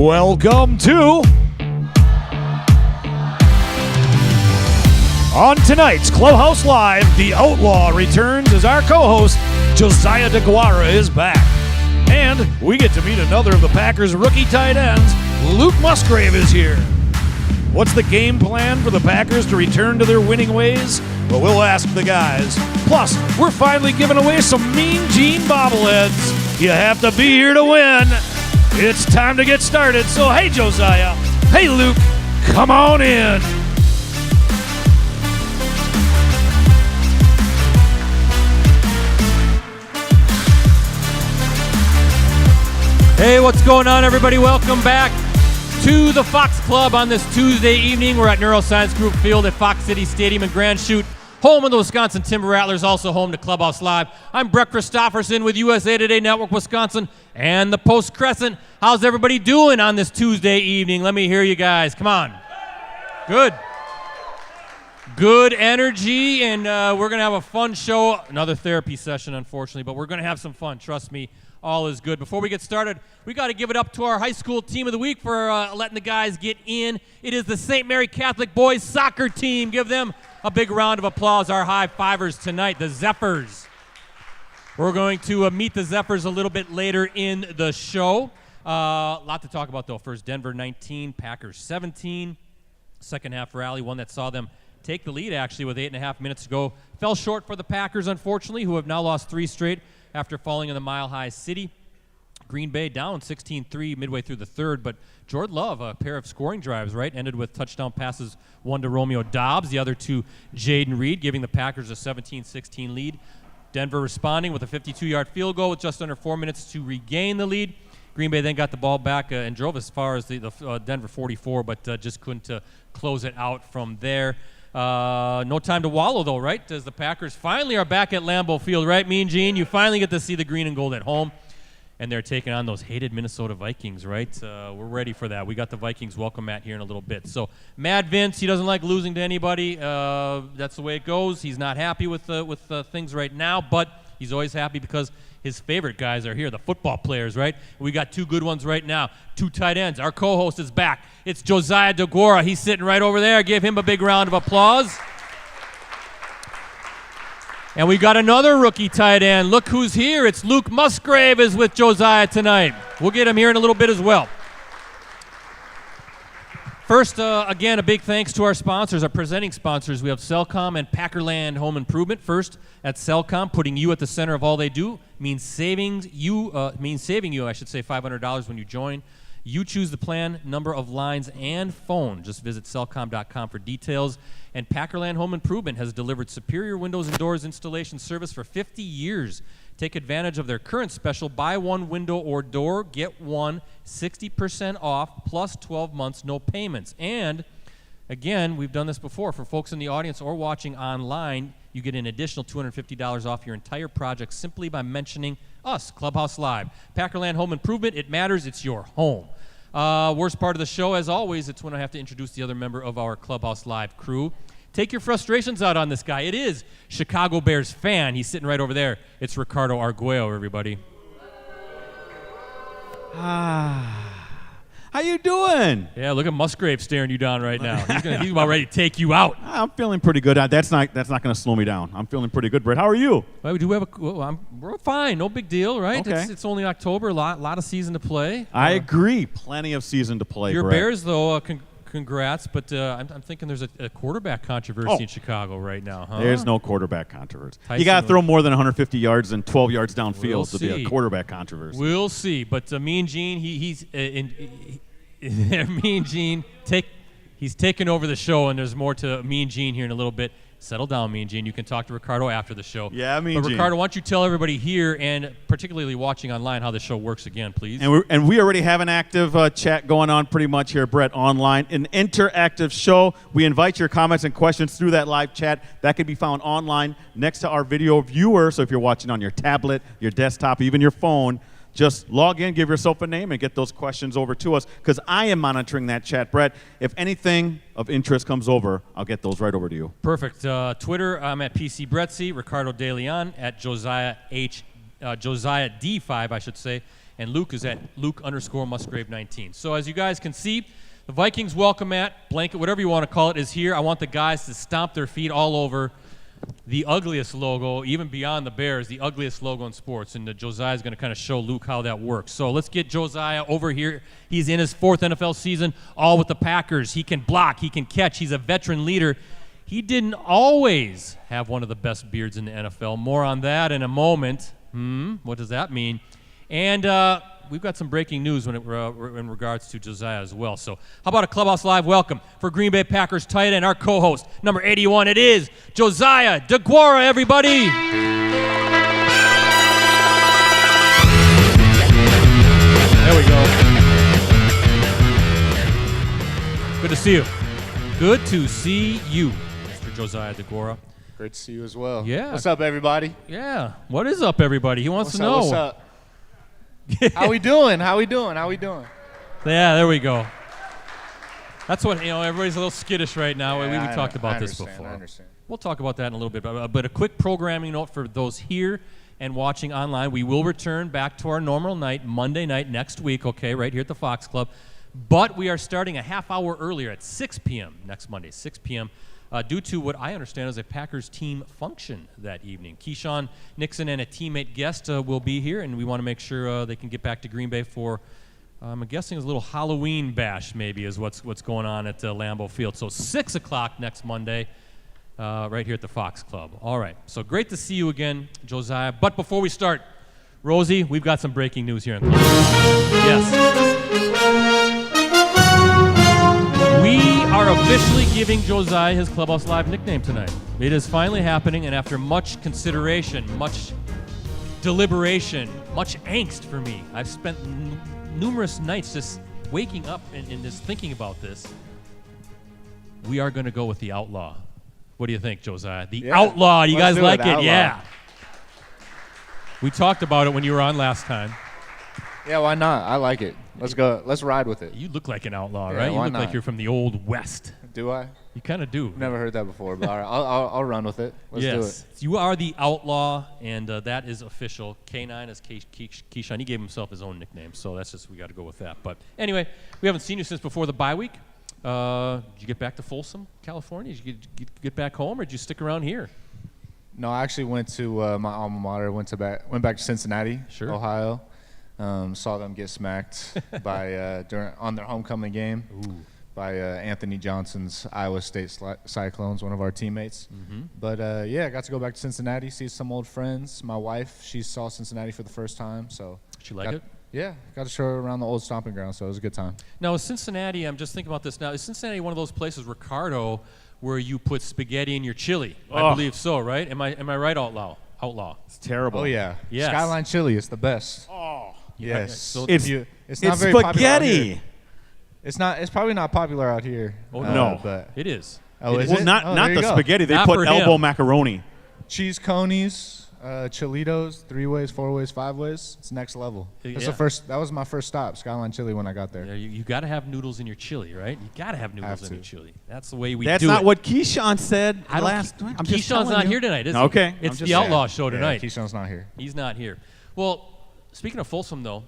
Welcome to on tonight's Clubhouse Live, the Outlaw returns as our co-host Josiah Deguara is back. And we get to meet another of the Packers' rookie tight ends. Luke Musgrave is here. What's the game plan for the Packers to return to their winning ways? Well, we'll ask the guys. Plus, we're finally giving away some Mean Gene bobbleheads. You have to be here to win. It's time to get started. So, hey, Josiah. Hey, Luke. Come on in. Hey, what's going on, everybody? Welcome back to the Fox Club on this Tuesday evening. We're at Neuroscience Group Field at Fox City Stadium in Grand Chute, home of the Wisconsin Timber Rattlers, also home to Clubhouse Live. I'm Brett Christopherson with USA Today Network Wisconsin and the Post Crescent. How's everybody doing on this Tuesday evening? Let me hear you guys. Come on. Good. Good energy, and we're going to have a fun show. Another therapy session, unfortunately, but we're going to have some fun. Trust me. All is good. Before we get started, we got to give it up to our high school team of the week for letting the guys get in. It is the St. Mary Catholic boys soccer team. Give them a big round of applause. Our high fivers tonight, the Zephyrs. We're going to meet the Zephyrs a little bit later in the show. A lot to talk about, though. First, Denver 19, Packers 17. Second half rally, one that saw them take the lead, actually, with 8.5 minutes to go. Fell short for the Packers, unfortunately, who have now lost 3 straight. After falling in the Mile High City. Green Bay down 16-3 midway through the third, but Jordan Love, a pair of scoring drives, right, ended with touchdown passes, one to Romeo Dobbs, the other to Jaden Reed, giving the Packers a 17-16 lead. Denver responding with a 52-yard field goal with just under 4 minutes to regain the lead. Green Bay then got the ball back and drove as far as the Denver 44, but just couldn't close it out from there. No time to wallow, though, right? As the Packers finally are back at Lambeau Field, right, Mean Gene? You finally get to see the green and gold at home, and they're taking on those hated Minnesota Vikings, right? We're ready for that. We got the Vikings welcome mat here in a little bit. So, Mad Vince, he doesn't like losing to anybody. That's the way it goes. He's not happy with things right now, but he's always happy because his favorite guys are here, the football players, right? We got 2 good ones right now, 2 tight ends. Our co-host is back. It's Josiah Deguara. He's sitting right over there. Give him a big round of applause. And we got another rookie tight end. Look who's here. It's Luke Musgrave is with Josiah tonight. We'll get him here in a little bit as well. First, again, a big thanks to our sponsors, our presenting sponsors. We have Cellcom and Packerland Home Improvement. First, at Cellcom, putting you at the center of all they do means saving you, $500 when you join. You choose the plan, number of lines, and phone. Just visit cellcom.com for details. And Packerland Home Improvement has delivered superior windows and doors installation service for 50 years. Take advantage of their current special, buy one window or door, get one, 60% off, plus 12 months, no payments. And, again, we've done this before. For folks in the audience or watching online, you get an additional $250 off your entire project simply by mentioning us, Clubhouse Live. Packerland Home Improvement, it matters, it's your home. Worst part of the show, as always, it's when I have to introduce the other member of our Clubhouse Live crew. Take your frustrations out on this guy. It is Chicago Bears fan. He's sitting right over there. It's Ricardo Arguello, everybody. How you doing? Yeah, look at Musgrave staring you down right now. He's about ready to take you out. I'm feeling pretty good. That's not going to slow me down. I'm feeling pretty good, Brett. How are you? Well, we do have we're fine. No big deal, right? Okay. It's only October. A lot of season to play. I agree. Plenty of season to play, Your Brett. Bears, though, congrats, but I'm thinking there's a quarterback controversy in Chicago right now, huh? There's no quarterbact controversy. Tyson, you got to throw more than 150 yards and 12 yards downfield We'll to be a quarterback controversy. We'll see. But Mean Gene, Mean Gene, he's taking over the show, and there's more to Mean Gene here in a little bit. Settle down, Mean Gene. You can talk to Ricardo after the show. Yeah, Mean Gene. Ricardo, why don't you tell everybody here and particularly watching online how the show works again, please? And we already have an active chat going on pretty much here, Brett, online. An interactive show. We invite your comments and questions through that live chat. That can be found online next to our video viewer. So if you're watching on your tablet, your desktop, even your phone, just log in, give yourself a name, and get those questions over to us, because I am monitoring that chat, Brett. If anything of interest comes over, I'll get those right over to you. Perfect. Twitter, I'm at PC Bretzi, Ricardo De Leon, at Josiah D5, I should say. and Luke is at Luke_Musgrave19. So as you guys can see, the Vikings welcome mat, blanket, whatever you want to call it, is here. I want the guys to stomp their feet all over the ugliest logo, even beyond the Bears, the ugliest logo in sports. And Josiah is going to kind of show Luke how that works. So let's get Josiah over here. He's in his 4th NFL season, all with the Packers. He can block. He can catch. He's a veteran leader. He didn't always have one of the best beards in the NFL. More on that in a moment. What does that mean? And we've got some breaking news in regards to Josiah as well. So how about a Clubhouse Live welcome for Green Bay Packers tight end, our co-host, number 81. It is Josiah Deguara, everybody. There we go. Good to see you. Good to see you, Mr. Josiah Deguara. Great to see you as well. Yeah. What's up, everybody? Yeah. What is up, everybody? He wants to know. What's up? How we doing? How we doing? How we doing? Yeah, there we go. That's what, everybody's a little skittish right now. Yeah, we talked about this I before. understand. We'll talk about that in a little bit. But a quick programming note for those here and watching online. We will return back to our normal night, Monday night next week, okay, right here at the Fox Club. But we are starting a half hour earlier at 6 p.m. next Monday, 6 p.m., due to what I understand is a Packers team function that evening. Keyshawn Nixon and a teammate guest will be here, and we want to make sure they can get back to Green Bay for, I'm guessing, a little Halloween bash maybe is what's going on at Lambeau Field. So 6 o'clock next Monday right here at the Fox Club. All right, so great to see you again, Josiah. But before we start, Rosie, we've got some breaking news here in Clubhouse. Yes. We are officially giving Josiah his Clubhouse Live nickname tonight. It is finally happening, and after much consideration, much deliberation, much angst for me, I've spent numerous nights just waking up and just thinking about this. We are going to go with the Outlaw. What do you think, Josiah? The Outlaw. You guys like it? Yeah. We talked about it when you were on last time. Yeah, why not? I like it. Let's go. Let's ride with it. You look like an outlaw, right? You look like you're from the old West. Do I? You kind of do. Never heard that before, but all right, I'll run with it. Let's do it. You are the Outlaw, and that is official. K9 is Keyshawn. He gave himself his own nickname, so that's just, we got to go with that. But anyway, we haven't seen you since before the bye week. Did you get back to Folsom, California? Did you get back home, or did you stick around here? No, I actually went to my alma mater. Went back to Cincinnati, Ohio. Saw them get smacked by on their homecoming game by Anthony Johnson's Iowa State Cyclones, one of our teammates. But I got to go back to Cincinnati, see some old friends. My wife, she saw Cincinnati for the first time, so she liked it. Yeah, got to show her around the old stomping ground, so it was a good time. Now, Cincinnati, I'm just thinking about this now. Is Cincinnati one of those places, Ricardo, where you put spaghetti in your chili? I believe so, right? Am I right, Outlaw? It's terrible. Oh yeah. Yes. Skyline chili is the best. Oh. Yes. So it's not very spaghetti. It's probably not popular out here. Oh no, but it is. Oh, is well, it? not the spaghetti. They Not put for elbow him. macaroni. Cheese conies, Chilitos, 3 ways, 4 ways, 5 ways. It's next level. That's Yeah. That was my first stop, Skyline Chili, when I got there. Yeah, you got to have noodles in your chili, right? You got to have noodles in your chili. That's the way we That's do it. not what Keyshawn said I don't- last time. I'm just Keyshawn's telling not you. here tonight, is he? Okay. It's I'm the just Outlaw show tonight. Yeah, Keyshawn's not here. He's not here. Well, speaking of Folsom, though,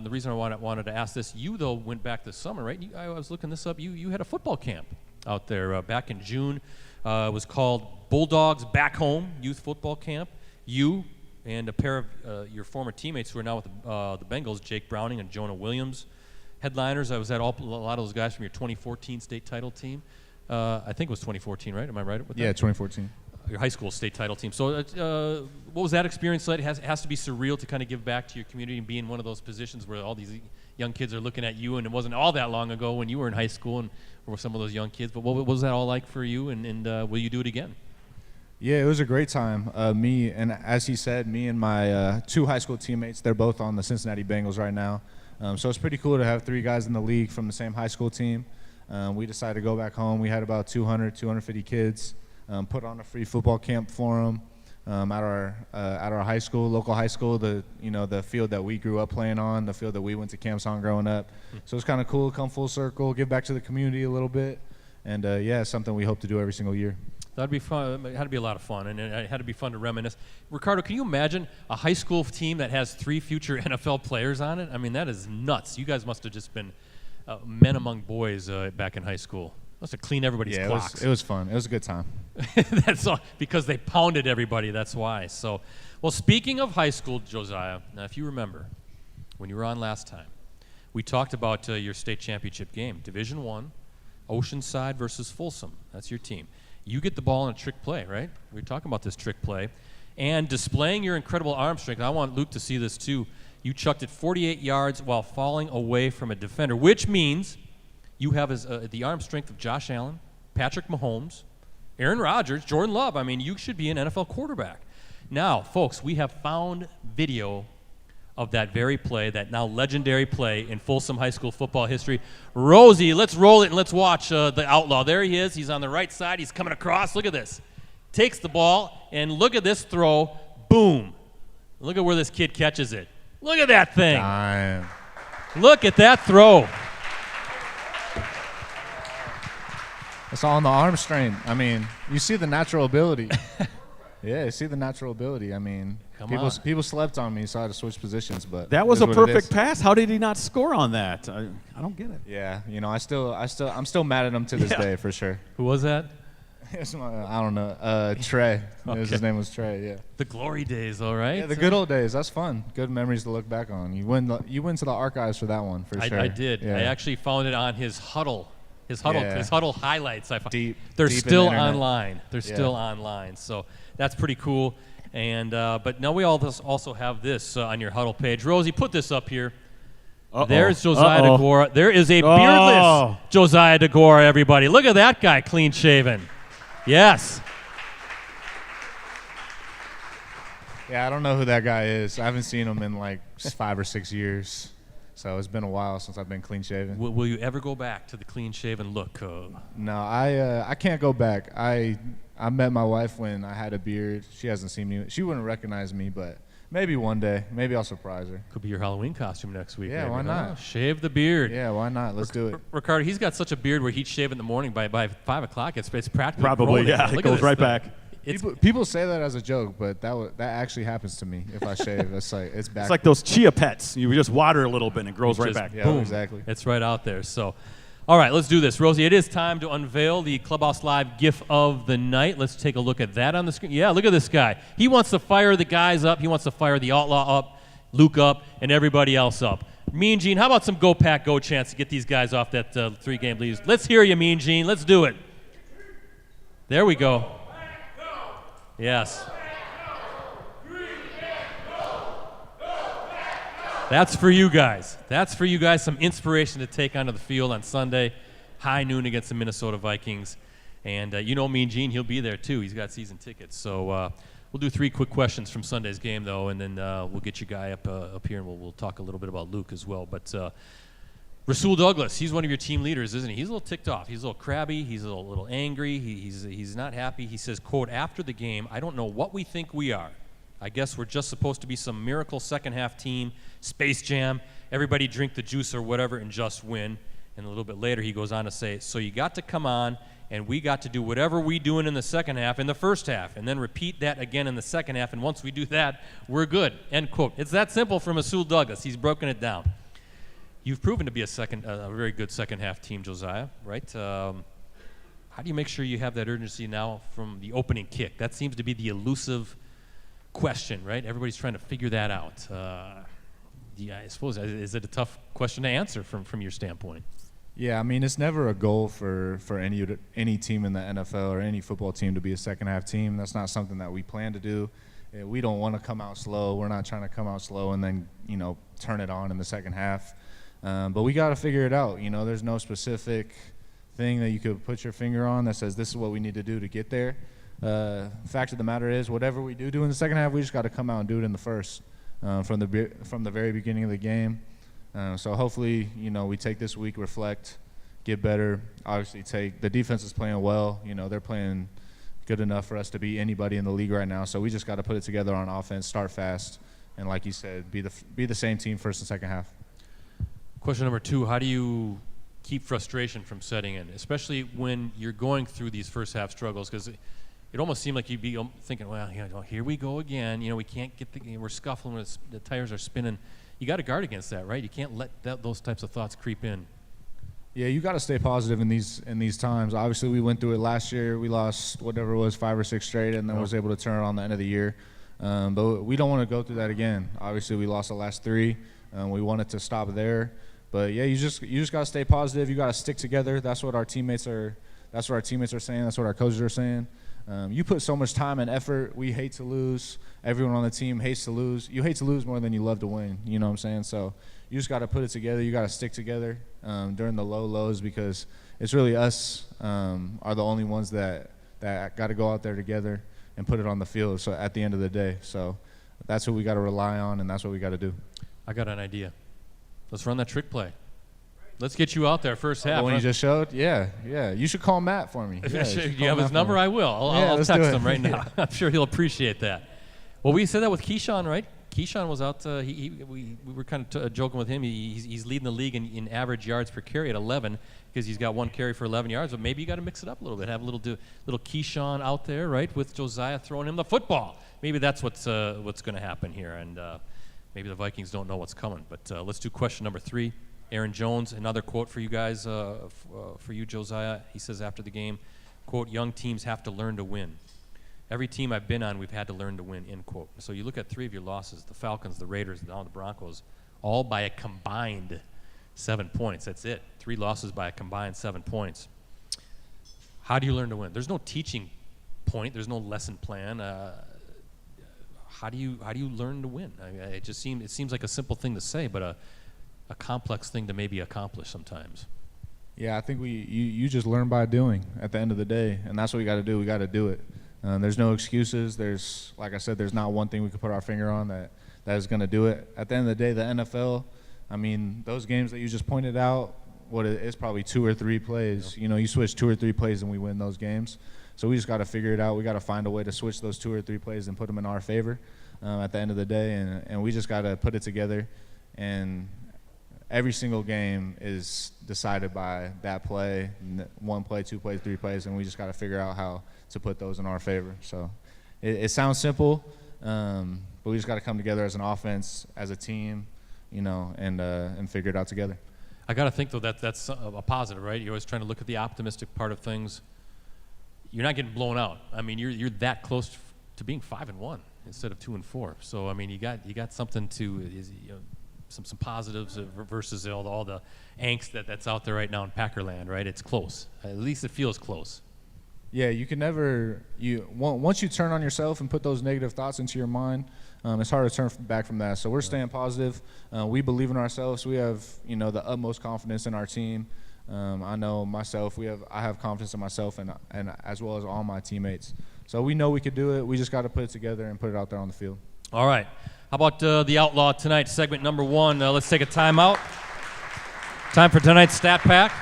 the reason I wanted to ask this, you, though, went back this summer, right? I was looking this up. You had a football camp out there back in June. It was called Bulldogs Back Home Youth Football Camp. You and a pair of your former teammates who are now with the Bengals, Jake Browning and Jonah Williams, headliners. I was at a lot of those guys from your 2014 state title team. I think it was 2014, right? Am I right with that? Yeah, 2014. Your high school state title team. So what was that experience like? It has to be surreal to kind of give back to your community and be in one of those positions where all these young kids are looking at you, and it wasn't all that long ago when you were in high school and were some of those young kids. But what was that all like for you, and will you do it again? Yeah, it was a great time. As he said, me and my 2 high school teammates, they're both on the Cincinnati Bengals right now. So it's pretty cool to have 3 guys in the league from the same high school team. We decided to go back home. We had about 250 kids. Put on a free football camp for them at our high school, local high school. The field that we grew up playing on, the field that we went to camps on growing up. So it's kind of cool. Come full circle, give back to the community a little bit, and it's something we hope to do every single year. That'd be fun. It had to be a lot of fun, and it had to be fun to reminisce. Ricardo, can you imagine a high school team that has 3 future NFL players on it? I mean, that is nuts. You guys must have just been men among boys back in high school. Must have cleaned everybody's clocks. It was fun. It was a good time. That's all, because they pounded everybody. That's why. So, well, speaking of high school, Josiah, now if you remember, when you were on last time, we talked about your state championship game, Division I, Oceanside versus Folsom. That's your team. You get the ball in a trick play, right? We were talking about this trick play. And displaying your incredible arm strength, I want Luke to see this too. You chucked it 48 yards while falling away from a defender, which means you have the arm strength of Josh Allen, Patrick Mahomes, Aaron Rodgers, Jordan Love. I mean, you should be an NFL quarterback. Now, folks, we have found video of that very play, that now legendary play in Folsom High School football history. Rosie, let's roll it and let's watch the outlaw. There he is. He's on the right side. He's coming across. Look at this. Takes the ball, and look at this throw. Boom. Look at where this kid catches it. Look at that thing. Damn. Look at that throw. It's all in the arm strength. I mean, you see the natural ability. Yeah, you see the natural ability. I mean, people slept on me, so I had to switch positions. But That was a perfect pass. How did he not score on that? I don't get it. Yeah, I'm still mad at him to this day for sure. Who was that? I don't know. Trey. Okay. His name was Trey. Yeah. The glory days, all right? Yeah, the good old days. That's fun. Good memories to look back on. You went to the archives for that one for sure. I did. Yeah. I actually found it on his huddle. His Yeah. huddle highlights. They're deep still in the internet. online. They're still online. So that's pretty cool. And but now we also have this on your huddle page. Rosie, put this up here. There's Josiah Deguara. There is a beardless Josiah Deguara, everybody. Look at that guy, clean shaven. Yes. Yeah, I don't know who that guy is. I haven't seen him in like 5 or 6 years. So it's been a while since I've been clean shaven. Will you ever go back to the clean shaven look? No, I can't go back. I met my wife when I had a beard. She hasn't seen me. She wouldn't recognize me, but maybe one day. Maybe I'll surprise her. Could be your Halloween costume next week. Yeah, maybe, why not? Shave the beard. Yeah, why not? Let's do it. Ricardo, he's got such a beard where he'd shave in the morning. By 5 o'clock, it's practically Probably, growing. yeah. Look It at goes this right thing. back. People say that as a joke, but that actually happens to me if I shave. It's back. It's like those chia pets. You just water a little bit and it grows right Just back. Yeah, boom. exactly. It's right out there. So, all right, let's do this. Rosie, it is time to unveil the Clubhouse Live GIF of the night. Let's take a look at that on the screen. Yeah, look at this guy. He wants to fire the guys up. He wants to fire the outlaw up, Luke up, and everybody else up. Mean Gene, how about some Go Pack Go chants to get these guys off that 3-game lead? Let's hear you, Mean Gene. Let's do it. There we go. Yes. That's for you guys. That's for you guys. Some inspiration to take onto the field on Sunday, high noon against the Minnesota Vikings. And you know Mean Gene, he'll be there too. He's got season tickets. So we'll do 3 quick questions from Sunday's game, though, and then we'll get your guy up here, and we'll talk a little bit about Luke as well. But Rasul Douglas, he's one of your team leaders, isn't he? He's a little ticked off. He's a little crabby. He's a little angry. He's not happy. He says, quote, after the game, I don't know what we think we are. I guess we're just supposed to be some miracle second-half team, Space Jam, everybody drink the juice or whatever and just win. And a little bit later he goes on to say, so you got to come on and we got to do whatever we doing in the second half in the first half and then repeat that again in the second half, and once we do that, we're good, end quote. It's that simple from Rasul Douglas. He's broken it down. You've proven to be a very good second-half team, Josiah, right? How do you make sure you have that urgency now from the opening kick? That seems to be the elusive question, right? Everybody's trying to figure that out. Yeah, I suppose, is it a tough question to answer from your standpoint? Yeah, I mean, it's never a goal for any team in the NFL or any football team to be a second-half team. That's not something that we plan to do. We don't want to come out slow. We're not trying to come out slow and then, turn it on in the second half. But we got to figure it out. There's no specific thing that you could put your finger on that says this is what we need to do to get there. Fact of the matter is, whatever we do in the second half, we just got to come out and do it in the first from the very beginning of the game. So hopefully, we take this week, reflect, get better. Obviously, the defense is playing well. They're playing good enough for us to beat anybody in the league right now. So we just got to put it together on offense, start fast, and like you said, be the same team first and second half. Question number 2, how do you keep frustration from setting in, especially when you're going through these first half struggles? Because it almost seemed like you'd be thinking, well, here we go again. We can't get we're scuffling when the tires are spinning. You got to guard against that, right? You can't let those types of thoughts creep in. Yeah, you got to stay positive in these times. Obviously, we went through it last year. We lost whatever it was, 5 or 6 straight, and then was able to turn it on the end of the year. But we don't want to go through that again. Obviously, we lost the last 3. We wanted to stop there. But yeah, you just got to stay positive. You got to stick together. That's what our teammates are. That's what our teammates are saying. That's what our coaches are saying. You put so much time and effort. We hate to lose. Everyone on the team hates to lose. You hate to lose more than you love to win. You know what I'm saying? So you just got to put it together. You got to stick together during the lows because it's really us are the only ones that got to go out there together and put it on the field. So at the end of the day, so that's what we got to rely on, and that's what we got to do. I got an idea. Let's run that trick play. Let's get you out there first half. The one you just showed? Yeah. You should call Matt for me. Yeah, do you have his number? I will. I'll text him right now. I'm sure he'll appreciate that. Well, we said that with Keyshawn, right? Keyshawn was out. We were kind of joking with him. He's leading the league in average yards per carry at 11 because he's got 1 carry for 11 yards. But maybe you got to mix it up a little bit. Have a little Keyshawn out there, right, with Josiah throwing him the football. Maybe that's what's going to happen here. And maybe the Vikings don't know what's coming. But let's do question number 3. Aaron Jones, another quote for you guys, for you, Josiah. He says after the game, quote, "Young teams have to learn to win. Every team I've been on, we've had to learn to win," end quote. So you look at 3 of your losses, the Falcons, the Raiders, and now the Broncos, all by a combined 7 points. That's it. 3 losses by a combined 7 points. How do you learn to win? There's no teaching point. There's no lesson plan. How do you learn to win? It seems like a simple thing to say, but a complex thing to maybe accomplish sometimes. Yeah, I think you just learn by doing at the end of the day, and that's what we got to do. We got to do it. There's no excuses. There's, like I said, there's not one thing we could put our finger on that is going to do it. At the end of the day, the NFL, I mean, those games that you just pointed out, it's probably 2 or 3 plays. Yep. You switch 2 or 3 plays and we win those games. So we just got to figure it out. We got to find a way to switch those 2 or 3 plays and put them in our favor at the end of the day, and we just got to put it together. And every single game is decided by that play, 1 play, 2 plays, 3 plays, and we just got to figure out how to put those in our favor. So it sounds simple, but we just got to come together as an offense, as a team, and figure it out together. I got to think, though, that's a positive, right? You're always trying to look at the optimistic part of things. You're not getting blown out. I mean, you're that close to being 5-1 instead of 2-4. So I mean, you got something to some positives versus all the angst that's out there right now in Packerland, right? It's close. At least it feels close. Yeah, you can never once you turn on yourself and put those negative thoughts into your mind, it's hard to turn back from that. So we're staying positive. We believe in ourselves. We have the utmost confidence in our team. I know myself. I have confidence in myself and as well as all my teammates. So we know we could do it. We just got to put it together and put it out there on the field. All right. How about the Outlaw tonight, segment number 1? Let's take a timeout. Time for tonight's stat pack.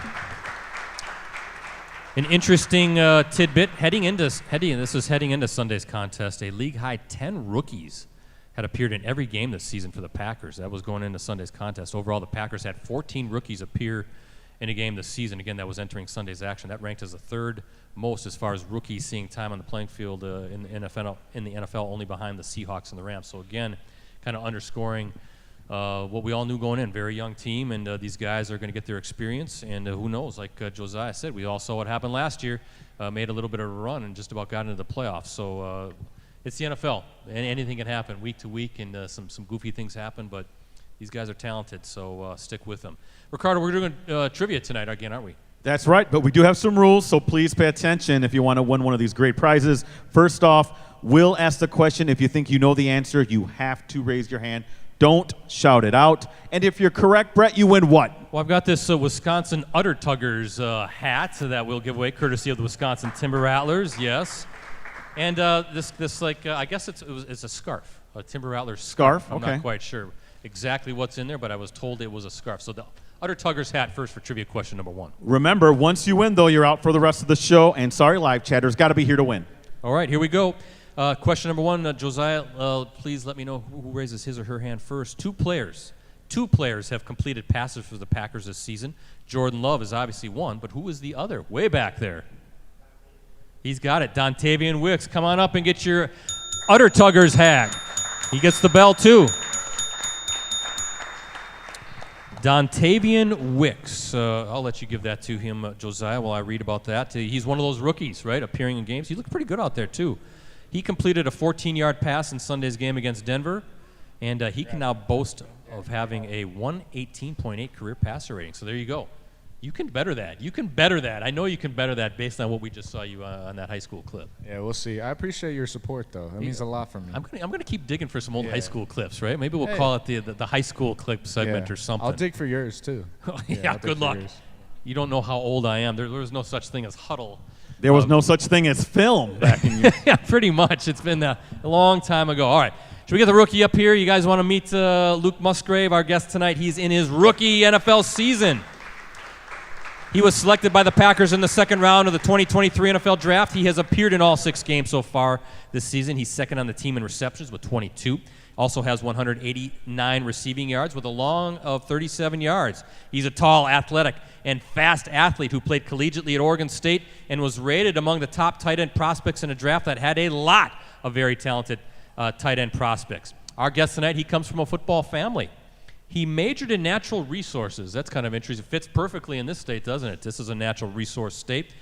An interesting tidbit heading into Sunday's contest. A league-high 10 rookies had appeared in every game this season for the Packers. That was going into Sunday's contest. Overall, the Packers had 14 rookies appear in a game this season. Again, that was entering Sunday's action. That ranked as the 3rd most as far as rookies seeing time on the playing field in the NFL, only behind the Seahawks and the Rams. So again, kind of underscoring what we all knew going in. Very young team, and these guys are going to get their experience. And who knows, like Josiah said, we all saw what happened last year. Made a little bit of a run and just about got into the playoffs. So it's the NFL. Anything can happen week to week, and some goofy things happen, but these guys are talented, so stick with them. Ricardo, we're doing trivia tonight again, aren't we? That's right, but we do have some rules, so please pay attention if you want to win one of these great prizes. First off, we'll ask the question. If you think you know the answer, you have to raise your hand. Don't shout it out. And if you're correct, Brett, you win what? Well, I've got this Wisconsin Udder Tuggers hat that we'll give away, courtesy of the Wisconsin Timber Rattlers, yes. And this I guess it's a scarf, a Timber Rattlers scarf. I'm okay. not quite sure exactly what's in there, but I was told it was a scarf. So the Udder Tuggers hat first for trivia question number 1. Remember, once you win, though, you're out for the rest of the show. And sorry, live chatters, got to be here to win. All right, here we go. Question number 1, Josiah, please let me know who raises his or her hand first. Two players have completed passes for the Packers this season. Jordan Love is obviously one, but who is the other? Way back there. He's got it. Dontavian Wicks, come on up and get your Utter Tuggers hag. He gets the bell, too. Dontavian Wicks. I'll let you give that to him, Josiah, while I read about that. He's one of those rookies, right, appearing in games. He looked pretty good out there, too. He completed a 14-yard pass in Sunday's game against Denver, and he can now boast of having a 118.8 career passer rating. So there you go. You can better that. You can better that. I know you can better that based on what we just saw you on that high school clip. Yeah, we'll see. I appreciate your support, though. That means a lot for me. I'm gonna keep digging for some old high school clips, right? Maybe we'll call it the high school clip segment or something. I'll dig for yours, too. Yeah, good luck. You don't know how old I am. There was no such thing as huddle. There was no such thing as film back in your... Yeah, pretty much. It's been a long time ago. All right. Should we get the rookie up here? You guys want to meet Luke Musgrave, our guest tonight? He's in his rookie NFL season. He was selected by the Packers in the second round of the 2023 NFL Draft. He has appeared in all 6 games so far this season. He's second on the team in receptions with 22. Also has 189 receiving yards with a long of 37 yards. He's a tall, athletic, and fast athlete who played collegiately at Oregon State and was rated among the top tight end prospects in a draft that had a lot of very talented tight end prospects. Our guest tonight, he comes from a football family. He majored in natural resources. That's kind of interesting. It fits perfectly in this state, doesn't it? This is a natural resource state.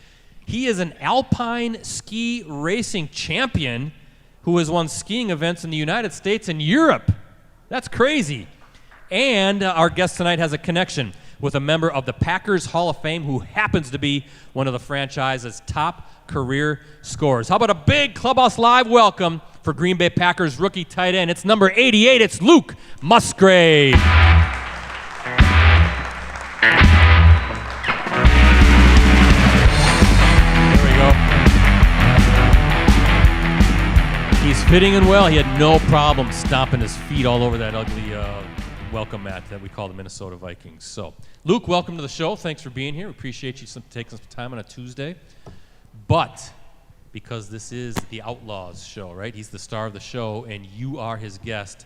He is an alpine ski racing champion who has won skiing events in the United States and Europe. That's crazy. And our guest tonight has a connection with a member of the Packers Hall of Fame who happens to be one of the franchise's top career scorers. How about a big Clubhouse Live welcome for Green Bay Packers rookie tight end? It's number 88. It's Luke Musgrave. There we go. He's fitting in well. He had no problem stomping his feet all over that ugly welcome mat that we call the Minnesota Vikings. So, Luke, welcome to the show. Thanks for being here. Appreciate you taking some time on a Tuesday. But because this is the Outlaws show, right? He's the star of the show, and you are his guest.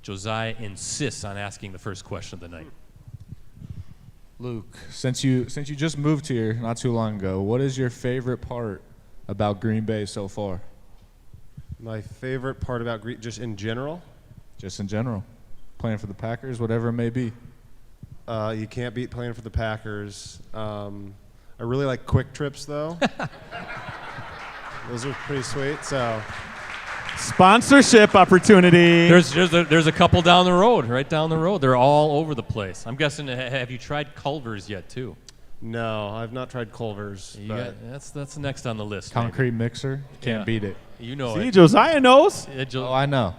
Josiah insists on asking the first question of the night. Luke, since you just moved here not too long ago, what is your favorite part about Green Bay so far? My favorite part about Green, just in general? Just in general. Playing for the Packers, whatever it may be. You can't beat playing for the Packers. I really like quick trips, though. Those are pretty sweet. So, Sponsorship opportunity. There's a couple down the road, right down the road. They're all over the place. I'm guessing. Have you tried Culver's yet too? no, I've not tried Culver's. But That's next on the list. Concrete mixer, can't beat it. You know See, it. Josiah knows. Oh, I know.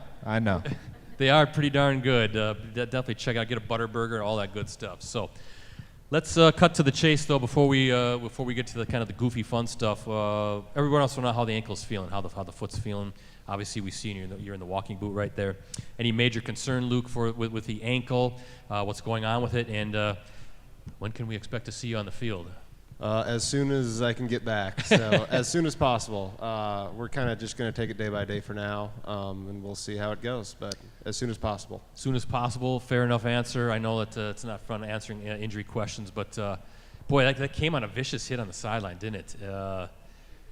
They are pretty darn good. Definitely check out, get a butter burger, all that good stuff. So, let's cut to the chase though before we get to the kind of the goofy fun stuff. Everyone else will know how the ankle's feeling, how the foot's feeling. Obviously, we see you're in the walking boot right there. Any major concern, Luke, with the ankle? What's going on with it, and when can we expect to see you on the field? as soon as I can get back. So as soon as possible. We're kind of just going to take it day by day for now, and we'll see how it goes. But as soon as possible. As soon as possible. Fair enough answer. I know that it's not fun answering injury questions, but boy, that came on a vicious hit on the sideline, didn't it?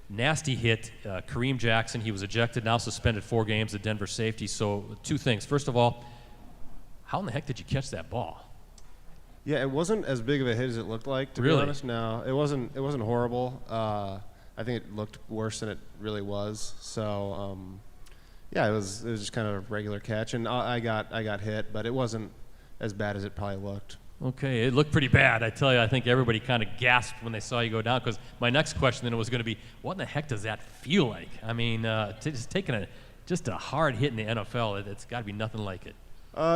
Nasty hit. Kareem Jackson, he was ejected, now suspended 4 games at Denver safety. So 2 things. First of all, how in the heck did you catch that ball? Yeah, it wasn't as big of a hit as it looked like, to be honest. No, it wasn't horrible. I think it looked worse than it really was. So, yeah, it was just kind of a regular catch, and I got hit, but it wasn't as bad as it probably looked. Okay, it looked pretty bad. I tell you, I think everybody kind of gasped when they saw you go down, because my next question then was going to be, what in the heck does that feel like? I mean, just taking a hard hit in the NFL, it's got to be nothing like it.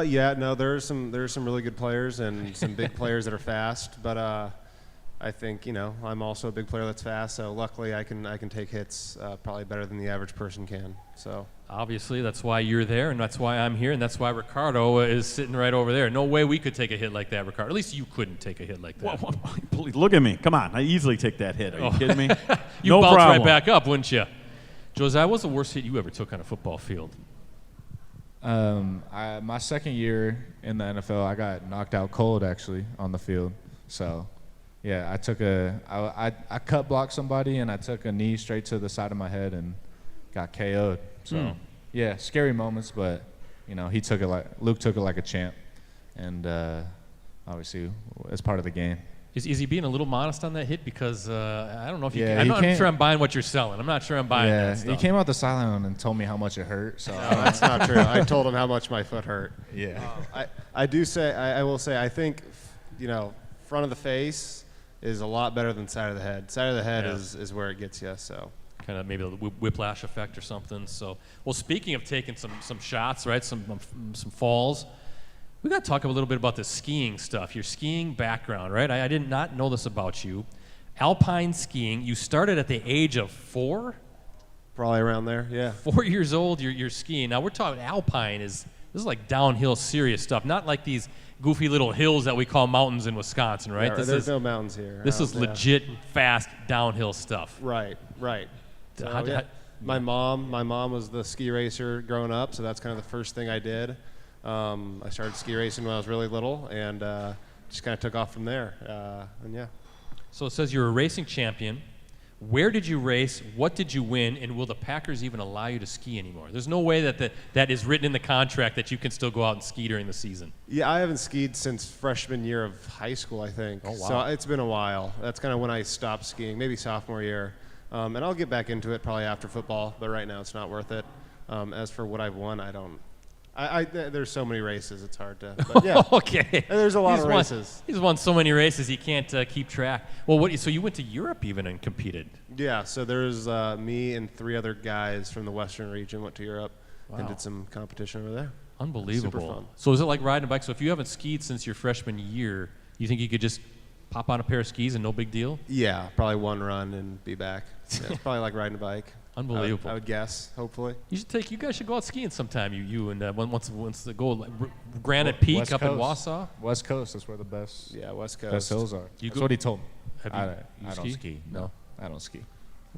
Yeah, no, there's some really good players and some big players that are fast, but I think, I'm also a big player that's fast, so luckily I can take hits probably better than the average person can. So obviously that's why you're there, and that's why I'm here, and that's why Ricardo is sitting right over there. No way we could take a hit like that, Ricardo. At least you couldn't take a hit like that. Whoa, please, look at me. Come on, I easily take that hit. Are you kidding me? You no bounce problem. right back up, wouldn't you? Josiah, what's the worst hit you ever took on a football field? My second year in the NFL, I got knocked out cold actually on the field. So yeah, I cut blocked somebody and I took a knee straight to the side of my head and got KO'd. So yeah, scary moments, but you know, Luke took it like a champ, and obviously it's part of the game. Is he being a little modest on that hit? Because I don't know if Yeah, I'm not sure I'm buying what you're selling. I'm not sure I'm buying that stuff. He came out the sideline and told me how much it hurt. So No, that's not true. I told him how much my foot hurt. yeah. I do say, I will say, I think, you know, front of the face is a lot better than side of the head. Side of the head is where it gets you. So kind of maybe a whiplash effect or something. So, well, speaking of taking some shots, right? Some falls. We got to talk a little bit about the skiing stuff. Your skiing background, right? I did not know this about you. Alpine skiing. You started at the age of 4. probably around there. Yeah. 4 years old. You're skiing. Now we're talking alpine. This is like downhill, serious stuff. Not like these goofy little hills that we call mountains in Wisconsin, right? Yeah, there's no mountains here. This is legit, fast downhill stuff. Right. So, my mom was the ski racer growing up, so that's kind of the first thing I did. I started ski racing when I was really little, and just kind of took off from there. And yeah. So it says you're a racing champion. Where did you race? What did you win? And will the Packers even allow you to ski anymore? There's no way that is written in the contract that you can still go out and ski during the season. Yeah, I haven't skied since freshman year of high school, I think. Oh, wow. So it's been a while. That's kind of when I stopped skiing, maybe sophomore year. And I'll get back into it probably after football, but right now it's not worth it. As for what I've won, I don't. There's so many races, it's hard to. But yeah. Okay. There's a lot of races. He's won so many races he can't keep track. Well, so you went to Europe even and competed? Yeah. So there's me and 3 other guys from the Western region went to Europe and did some competition over there. Unbelievable. Super fun. So is it like riding a bike? So if you haven't skied since your freshman year, you think you could just pop on a pair of skis and no big deal? Yeah, probably one run and be back. Yeah, it's probably like riding a bike. Unbelievable. I would guess, hopefully. You guys should go out skiing sometime. You and once the go Granite Peak West up Coast. in Wausau. West Coast is where the best West Coast. best hills are. You That's go- what he told me. Have you I don't ski. No. I don't ski.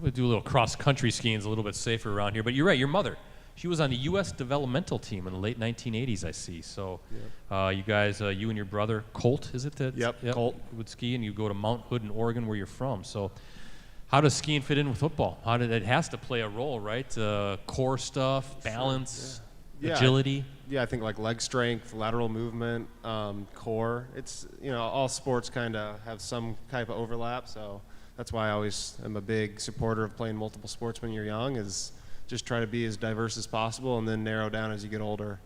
We'll do a little cross-country skiing. It's a little bit safer around here. But you're right. Your mother, she was on the U.S. developmental team in the late 1980s, I see. So you guys, you and your brother, Colt, is it? Yep, Colt. Would ski, and you go to Mount Hood in Oregon where you're from. So how does skiing fit in with football? It has to play a role, right? Core stuff, balance, agility. I think like leg strength, lateral movement, core. It's, all sports kind of have some type of overlap. So that's why I always am a big supporter of playing multiple sports when you're young, is just try to be as diverse as possible and then narrow down as you get older,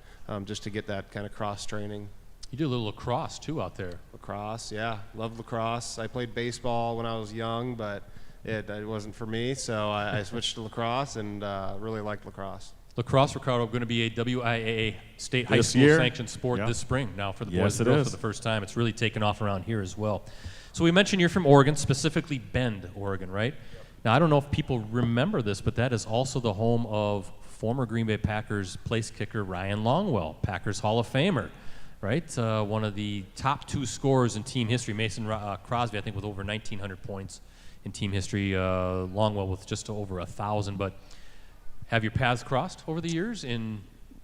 just to get that kind of cross training. You do a little lacrosse too out there. Lacrosse, yeah. Love lacrosse. I played baseball when I was young, but it wasn't for me, so I switched to lacrosse and really liked lacrosse. Lacrosse, Ricardo, going to be a WIAA state high This school year? sanctioned sport this spring now for the boys Yes, and it girls is. for the first time. It's really taken off around here as well. So we mentioned you're from Oregon, specifically Bend, Oregon, right? Yep. Now, I don't know if people remember this, but that is also the home of former Green Bay Packers place kicker Ryan Longwell, Packers Hall of Famer, right? One of the top 2 scorers in team history. Mason Crosby, I think, with over 1,900 points in team history. Longwell with just over 1,000. But have your paths crossed over the years?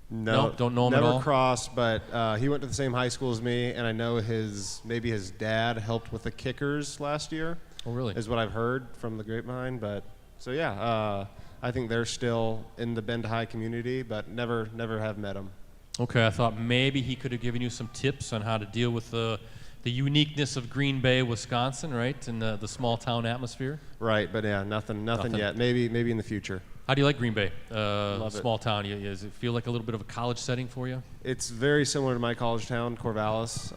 No, don't know him at all? Never crossed, but he went to the same high school as me, and I know his dad helped with the kickers last year. Oh, really? Is what I've heard from the grapevine. But so yeah, I think they're still in the Bend High community, but never have met him. Okay, I thought maybe he could have given you some tips on how to deal with the uniqueness of Green Bay, Wisconsin, right, and the small town atmosphere. Right, but yeah, nothing yet. Maybe in the future. How do you like Green Bay? Love it. Small town. Does it feel like a little bit of a college setting for you? It's very similar to my college town, Corvallis.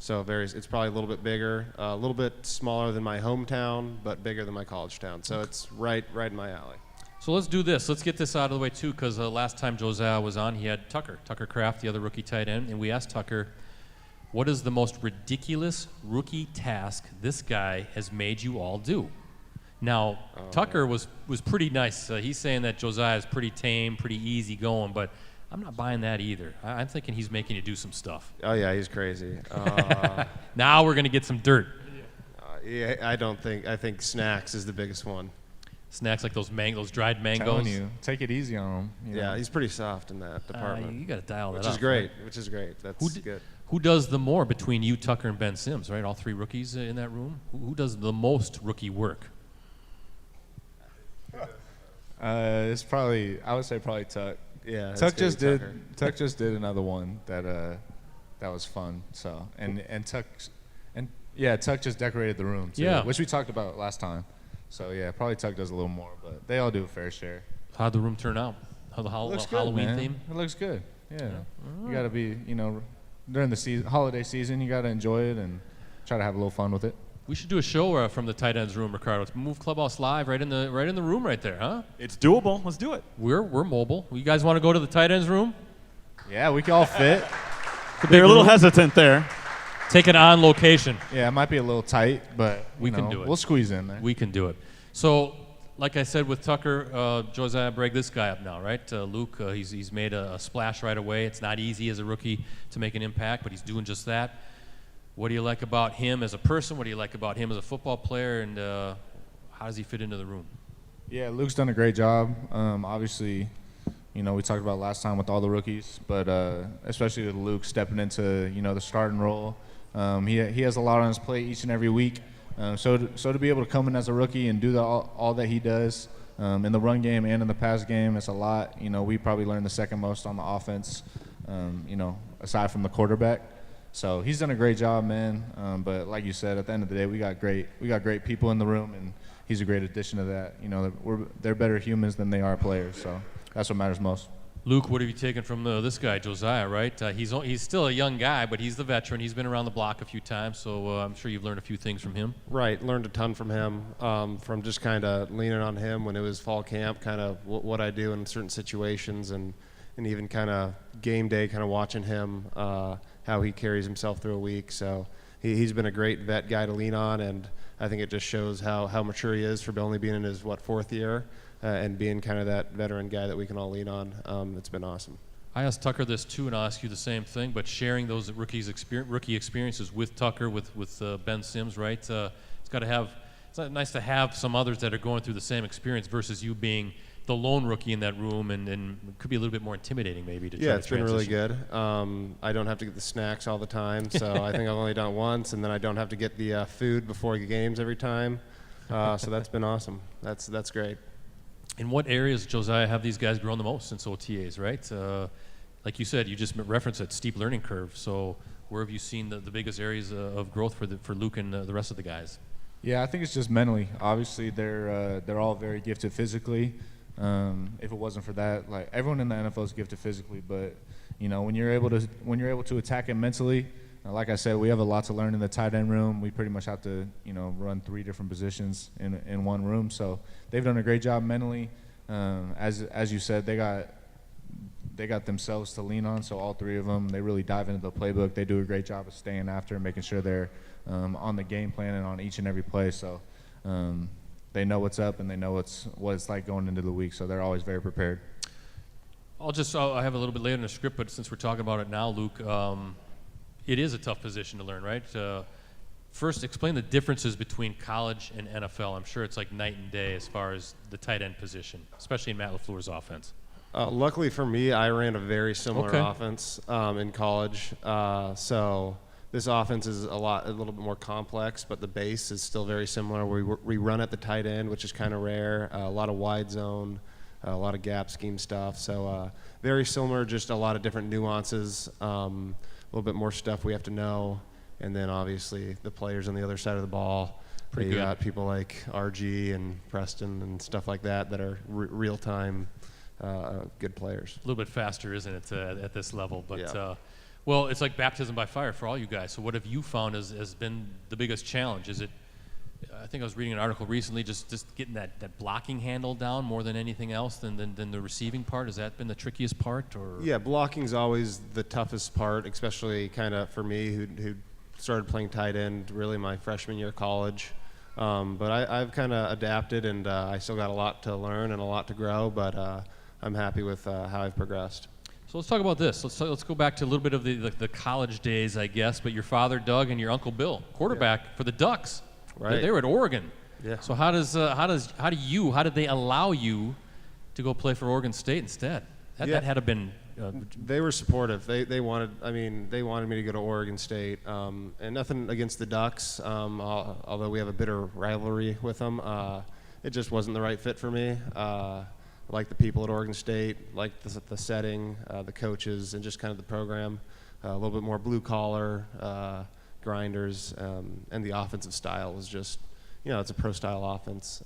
It's probably a little bit bigger, a little bit smaller than my hometown, but bigger than my college town. So it's right in my alley. So let's do this. Let's get this out of the way too, because last time Josiah was on, he had Tucker Kraft, the other rookie tight end, and we asked Tucker, what is the most ridiculous rookie task this guy has made you all do? Now, Tucker was pretty nice. He's saying that Josiah is pretty tame, pretty easy going, but I'm not buying that either. I'm thinking he's making you do some stuff. Oh yeah, he's crazy. Now we're going to get some dirt. I think snacks is the biggest one. Snacks like those dried mangoes. Telling you, take it easy on him. Yeah, he's pretty soft in that department. You got to dial that which up. is great. Which is great. That's good. Who does the more between you, Tucker, and Ben Sims, right? All three rookies in that room. Who does the most rookie work? It's probably, I would say probably Tuck. Yeah, Tuck just did another one that was fun. So Tuck just decorated the room too, yeah, which we talked about last time. So yeah, probably Tuck does a little more, but they all do a fair share. How'd the room turn out? How the Halloween theme? It looks good. Yeah, you got to be, during the holiday season, you got to enjoy it and try to have a little fun with it. We should do a show from the tight ends room, Ricardo. Let's move Clubhouse Live right in the room right there, huh? It's doable. Let's do it. We're mobile. You guys want to go to the tight ends room? Yeah, we can all fit. They're a little hesitant there. Take it on location. Yeah, it might be a little tight, but we can do it. We'll squeeze in there. We can do it. So, like I said with Tucker, Josiah, break this guy up now, right? Luke, he's made a splash right away. It's not easy as a rookie to make an impact, but he's doing just that. What do you like about him as a person? What do you like about him as a football player? And how does he fit into the room? Yeah, Luke's done a great job. Obviously, we talked about last time with all the rookies, but especially with Luke stepping into, the starting role. He has a lot on his plate each and every week. So to be able to come in as a rookie and do all that he does in the run game and in the pass game, it's a lot. We probably learned the second most on the offense, aside from the quarterback. So he's done a great job, man. But like you said, at the end of the day, we got great people in the room, and he's a great addition to that. They're better humans than they are players. So that's what matters most. Luke, what have you taken from this guy, Josiah, right? He's still a young guy, but he's the veteran. He's been around the block a few times, so I'm sure you've learned a few things from him. Right, learned a ton from him, from just kind of leaning on him when it was fall camp, kind of what I do in certain situations, and even kind of game day, kind of watching him, how he carries himself through a week. So he's been a great vet guy to lean on, and I think it just shows how mature he is for only being in his, fourth year. And being kind of that veteran guy that we can all lean on. It's been awesome. I asked Tucker this too, and I'll ask you the same thing, but sharing those rookie experiences with Tucker, with Ben Sims, right? It's nice to have some others that are going through the same experience versus you being the lone rookie in that room, and it could be a little bit more intimidating maybe to try to it's been really good. I don't have to get the snacks all the time, so I think I've only done it once, and then I don't have to get the food before the games every time. So that's been awesome. That's great. In what areas, Josiah, have these guys grown the most since OTAs, right? Like you said, you just referenced that steep learning curve. So where have you seen the biggest areas of growth for Luke and the rest of the guys? Yeah, I think it's just mentally. Obviously, they're all very gifted physically. If it wasn't for that, like everyone in the NFL is gifted physically, but when you're able to attack it mentally, like I said, we have a lot to learn in the tight end room. We pretty much have to, run 3 different positions in one room. So they've done a great job mentally. As you said, they got themselves to lean on. So all 3 of them, they really dive into the playbook. They do a great job of staying after and making sure they're on the game plan and on each and every play. So they know what's up and they know what it's like going into the week. So they're always very prepared. I have a little bit later in the script, but since we're talking about it now, Luke. It is a tough position to learn, right? First, explain the differences between college and NFL. I'm sure it's like night and day as far as the tight end position, especially in Matt LaFleur's offense. Luckily for me, I ran a very similar offense in college. So this offense is a little bit more complex, but the base is still very similar. We run at the tight end, which is kind of rare. A lot of wide zone, a lot of gap scheme stuff. So very similar, just a lot of different nuances. A little bit more stuff we have to know, and then obviously the players on the other side of the ball. You got people like RG and Preston and stuff like that are real-time good players. A little bit faster, isn't it, at this level? But well, it's like baptism by fire for all you guys. So what have you found has been the biggest challenge? Is it? I think I was reading an article recently, just getting that blocking handle down more than anything else than the receiving part. Has that been the trickiest part? Or yeah, blocking's always the toughest part, especially kind of for me who started playing tight end really my freshman year of college. But I've kind of adapted, and I still got a lot to learn and a lot to grow. But I'm happy with how I've progressed. So let's talk about this. Let's go back to a little bit of the college days, I guess. But your father, Doug, and your uncle Bill, quarterback for the Ducks. Right. They were at Oregon. Yeah. So how did they allow you to go play for Oregon State instead? That had to been. They were supportive. They wanted me to go to Oregon State, and nothing against the Ducks. Although we have a bitter rivalry with them, it just wasn't the right fit for me. I like the people at Oregon State, like the setting, the coaches, and just kind of the program. A little bit more blue collar, grinders, and the offensive style was just, it's a pro style offense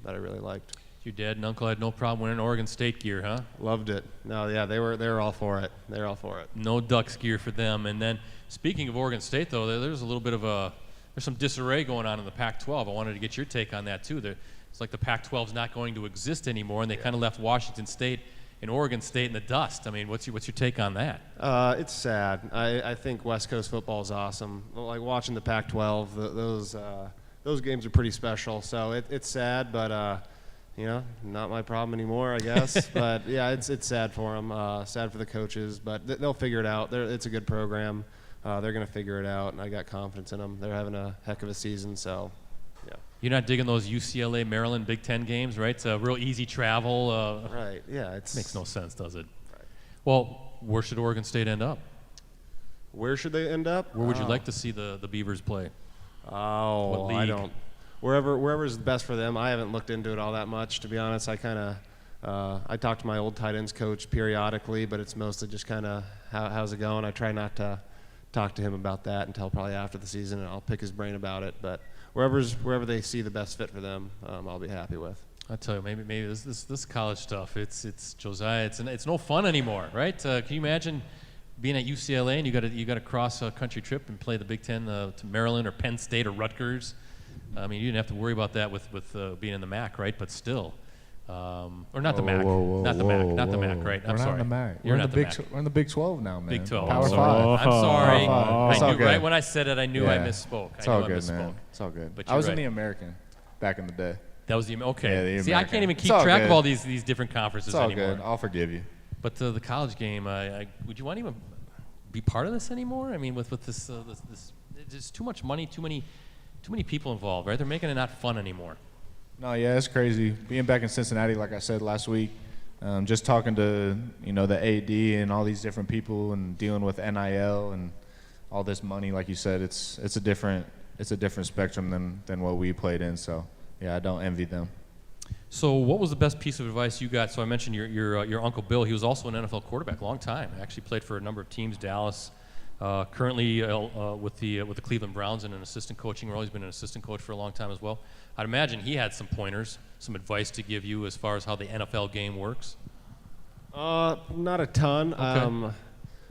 that I really liked. Your dad and uncle had no problem wearing Oregon State gear, huh? Loved it. No, yeah, they were all for it. They're all for it. No Ducks gear for them. And then, speaking of Oregon State, though, there's a little bit of there's some disarray going on in the Pac-12. I wanted to get your take on that too. It's like the Pac-12 is not going to exist anymore, and they kind of left Washington State and Oregon State in the dust. I mean, what's your take on that? It's sad. I think West Coast football is awesome. Like watching the Pac-12, those games are pretty special. So it's sad, but. Not my problem anymore, I guess. But yeah, it's sad for them, sad for the coaches. But they'll figure it out. It's a good program. They're going to figure it out, and I got confidence in them. They're having a heck of a season, so yeah. You're not digging those UCLA, Maryland Big Ten games, right? It's a real easy travel. Right. Yeah. Makes no sense, does it? Right. Well, where should Oregon State end up? Where should they end up? Where would you like to see the Beavers play? Oh, I don't. Wherever is best for them. I haven't looked into it all that much, to be honest. I talk to my old tight ends coach periodically, but it's mostly just kind of how's it going. I try not to talk to him about that until probably after the season, and I'll pick his brain about it. But wherever they see the best fit for them, I'll be happy with. I tell you, maybe this college stuff. It's Josiah. It's no fun anymore, right? Can you imagine being at UCLA and you got to cross a country trip and play the Big Ten to Maryland or Penn State or Rutgers? I mean, you didn't have to worry about that with being in the MAC, right? But still, or not the MAC, not the MAC, right? I'm sorry. Not in the MAC. You're not the MAC. We're in the Big 12 now, man. Big 12. Power 5. I'm sorry. It's all I knew good. right when I said it, I knew I misspoke. It's all good, man. It's all good. But I was right. in the American back in the day. That was okay. Yeah, the See, I American. can't even keep It's all track good. of all these different conferences It's all anymore. good. I'll forgive you. But the college game, would you want to even be part of this anymore? I mean, with this there's too much money, too many people involved, right? They're making it not fun anymore. No, yeah, it's crazy. Being back in Cincinnati, like I said last week, just talking to the AD and all these different people and dealing with NIL and all this money, like you said, it's a different spectrum than what we played in. So yeah, I don't envy them. So what was the best piece of advice you got? So I mentioned your Uncle Bill. He was also an NFL quarterback, long time. Actually played for a number of teams, Dallas. Currently with the Cleveland Browns in an assistant coaching role. He's been an assistant coach for a long time as well. I'd imagine he had some pointers, some advice to give you as far as how the NFL game works. Not a ton. Okay.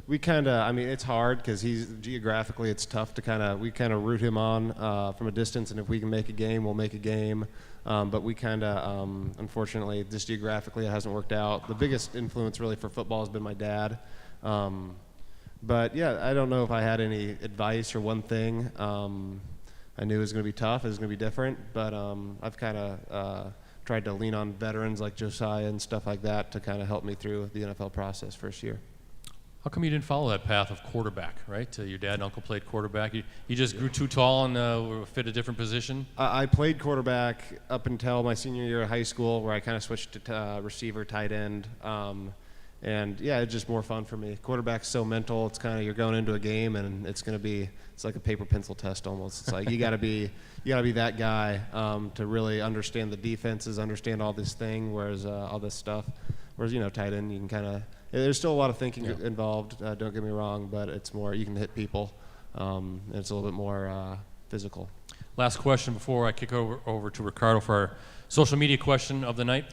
We it's hard because he's geographically it's tough to we root him on from a distance, and if we can make a game, we'll make a game. But we unfortunately, just geographically, it hasn't worked out. The biggest influence really for football has been my dad. But yeah, I don't know if I had any advice or one thing. I knew it was going to be tough, it was going to be different, but I've tried to lean on veterans like Josiah and stuff like that to help me through the NFL process first year. How come you didn't follow that path of quarterback, right? Your dad and uncle played quarterback. You just grew too tall and fit a different position? I played quarterback up until my senior year of high school, where I switched to receiver, tight end. And yeah, it's just more fun for me. Quarterback's so mental. It's you're going into a game, and it's like a paper pencil test almost. It's like you got to be that guy to really understand the defenses, understand all this thing, whereas all this stuff. Whereas tight end, you can there's still a lot of thinking involved. Don't get me wrong, but it's more you can hit people. And it's a little bit more physical. Last question before I kick over to Ricardo for our social media question of the night.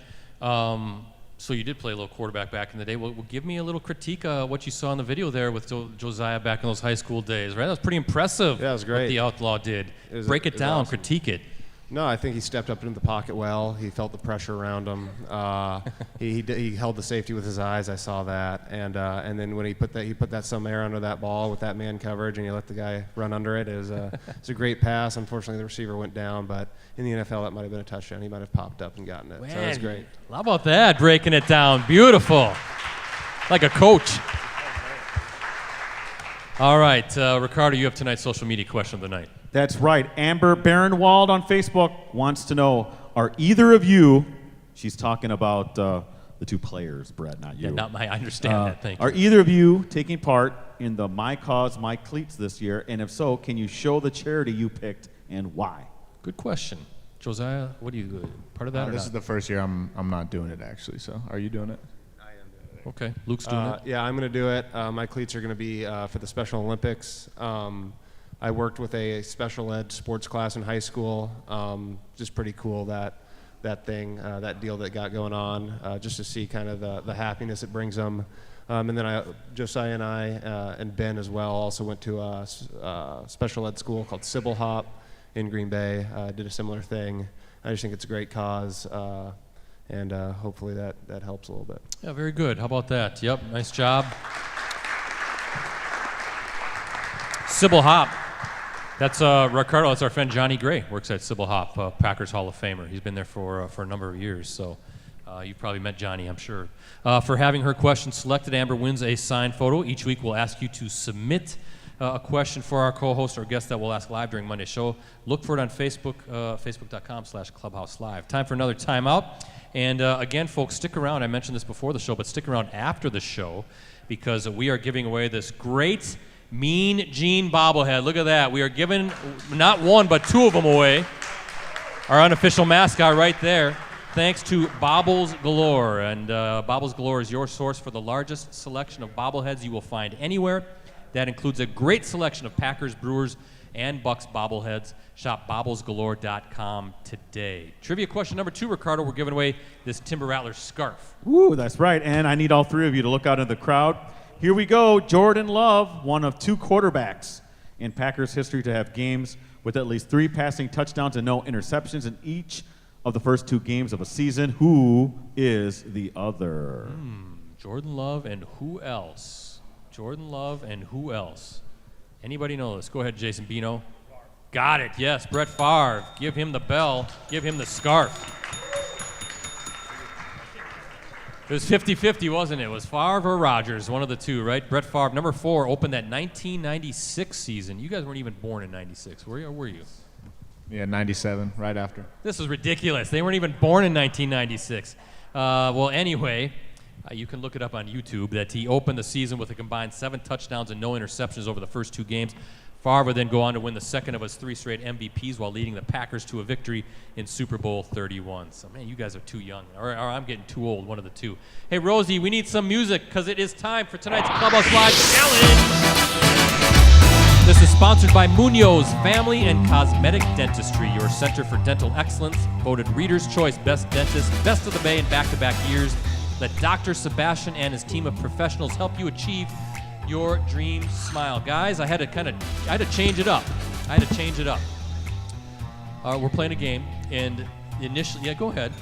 So you did play a little quarterback back in the day. Well, give me a little critique of what you saw in the video there with Josiah back in those high school days, right? That was pretty impressive. Yeah, it was great. What the Outlaw did. Break it down, awesome. Critique it. No, I think he stepped up into the pocket well. He felt the pressure around him. He held the safety with his eyes. I saw that, and then when he put that some air under that ball with that man coverage, and he let the guy run under it. It was a great pass. Unfortunately, the receiver went down, but in the NFL, that might have been a touchdown. He might have popped up and gotten it. Man, so it was great. How about that? Breaking it down, beautiful, like a coach. All right, Ricardo, you have tonight's social media question of the night. That's right. Amber Barenwald on Facebook wants to know, are either of you, she's talking about the two players, Brett, not you. Yeah, not my, I understand that, thank you. Are either of you taking part in the My Cause, My Cleats this year? And if so, can you show the charity you picked and why? Good question. Josiah, what do you, part of that or This not? is the first year I'm not doing it, actually. So are you doing it? I am doing it. Okay, Luke's doing it. Yeah, I'm going to do it. My cleats are going to be for the Special Olympics. I worked with a special ed sports class in high school. Just pretty cool that deal that got going on, just to see kind of the happiness it brings them. And then Josiah and I and Ben as well also went to a special ed school called Sybil Hop in Green Bay. Did a similar thing. I just think it's a great cause, and hopefully that helps a little bit. Yeah, very good. How about that? Yep, nice job. Sybil Hop. That's Ricardo. That's our friend Johnny Gray. Works at Sybil Hop, Packers Hall of Famer. He's been there for a number of years. So you've probably met Johnny, I'm sure. For having her question selected, Amber wins a signed photo. Each week we'll ask you to submit a question for our co-host or guest that we'll ask live during Monday's show. Look for it on Facebook, facebook.com/Clubhouse Live. Time for another timeout. And again, folks, stick around. I mentioned this before the show, but stick around after the show because we are giving away this great Mean Gene bobblehead. Look at that. We are giving not one, but two of them away. Our unofficial mascot right there. Thanks to Bobbles Galore. And Bobbles Galore is your source for the largest selection of bobbleheads you will find anywhere. That includes a great selection of Packers, Brewers, and Bucks bobbleheads. Shop bobblesgalore.com today. Trivia question number 2, Ricardo. We're giving away this Timber Rattlers scarf. Ooh, that's right. And I need all three of you to look out in the crowd. Here we go. Jordan Love, one of 2 quarterbacks in Packers history to have games with at least 3 passing touchdowns and no interceptions in each of the first 2 games of a season. Who is the other? Jordan Love and who else? Jordan Love and who else? Anybody know this? Go ahead, Jason Bino. Got it. Yes, Brett Favre. Give him the bell. Give him the scarf. It was 50-50, wasn't it? It was Favre or Rodgers, one of the two, right? Brett Favre, number 4, opened that 1996 season. You guys weren't even born in 96, were you? Or were you? Yeah, 97, right after. This is ridiculous. They weren't even born in 1996. Well, anyway, you can look it up on YouTube that he opened the season with a combined 7 touchdowns and no interceptions over the first 2 games. Favre would then go on to win the second of his 3 straight MVPs while leading the Packers to a victory in Super Bowl 31. So, man, you guys are too young. Or I'm getting too old, one of the two. Hey, Rosie, we need some music because it is time for tonight's Clubhouse Live Challenge. This is sponsored by Munoz Family and Cosmetic Dentistry, your center for dental excellence, voted Reader's Choice Best Dentist, Best of the Bay in back-to-back years. Let Dr. Sebastian and his team of professionals help you achieve your dream smile. Guys, I had to change it up. We're playing a game, and initially, yeah, go ahead.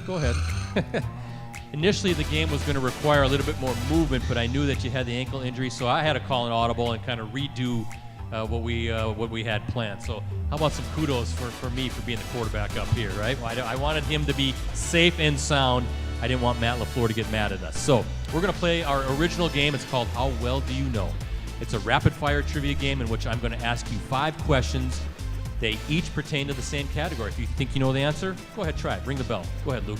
Initially, the game was going to require a little bit more movement, but I knew that you had the ankle injury, so I had to call an audible and kind of redo what we had planned. So how about some kudos for me for being the quarterback up here, right? Well, I wanted him to be safe and sound. I didn't want Matt LaFleur to get mad at us. So we're going to play our original game. It's called How Well Do You Know? It's a rapid-fire trivia game in which I'm going to ask you 5 questions. They each pertain to the same category. If you think you know the answer, go ahead, try it. Ring the bell. Go ahead, Luke.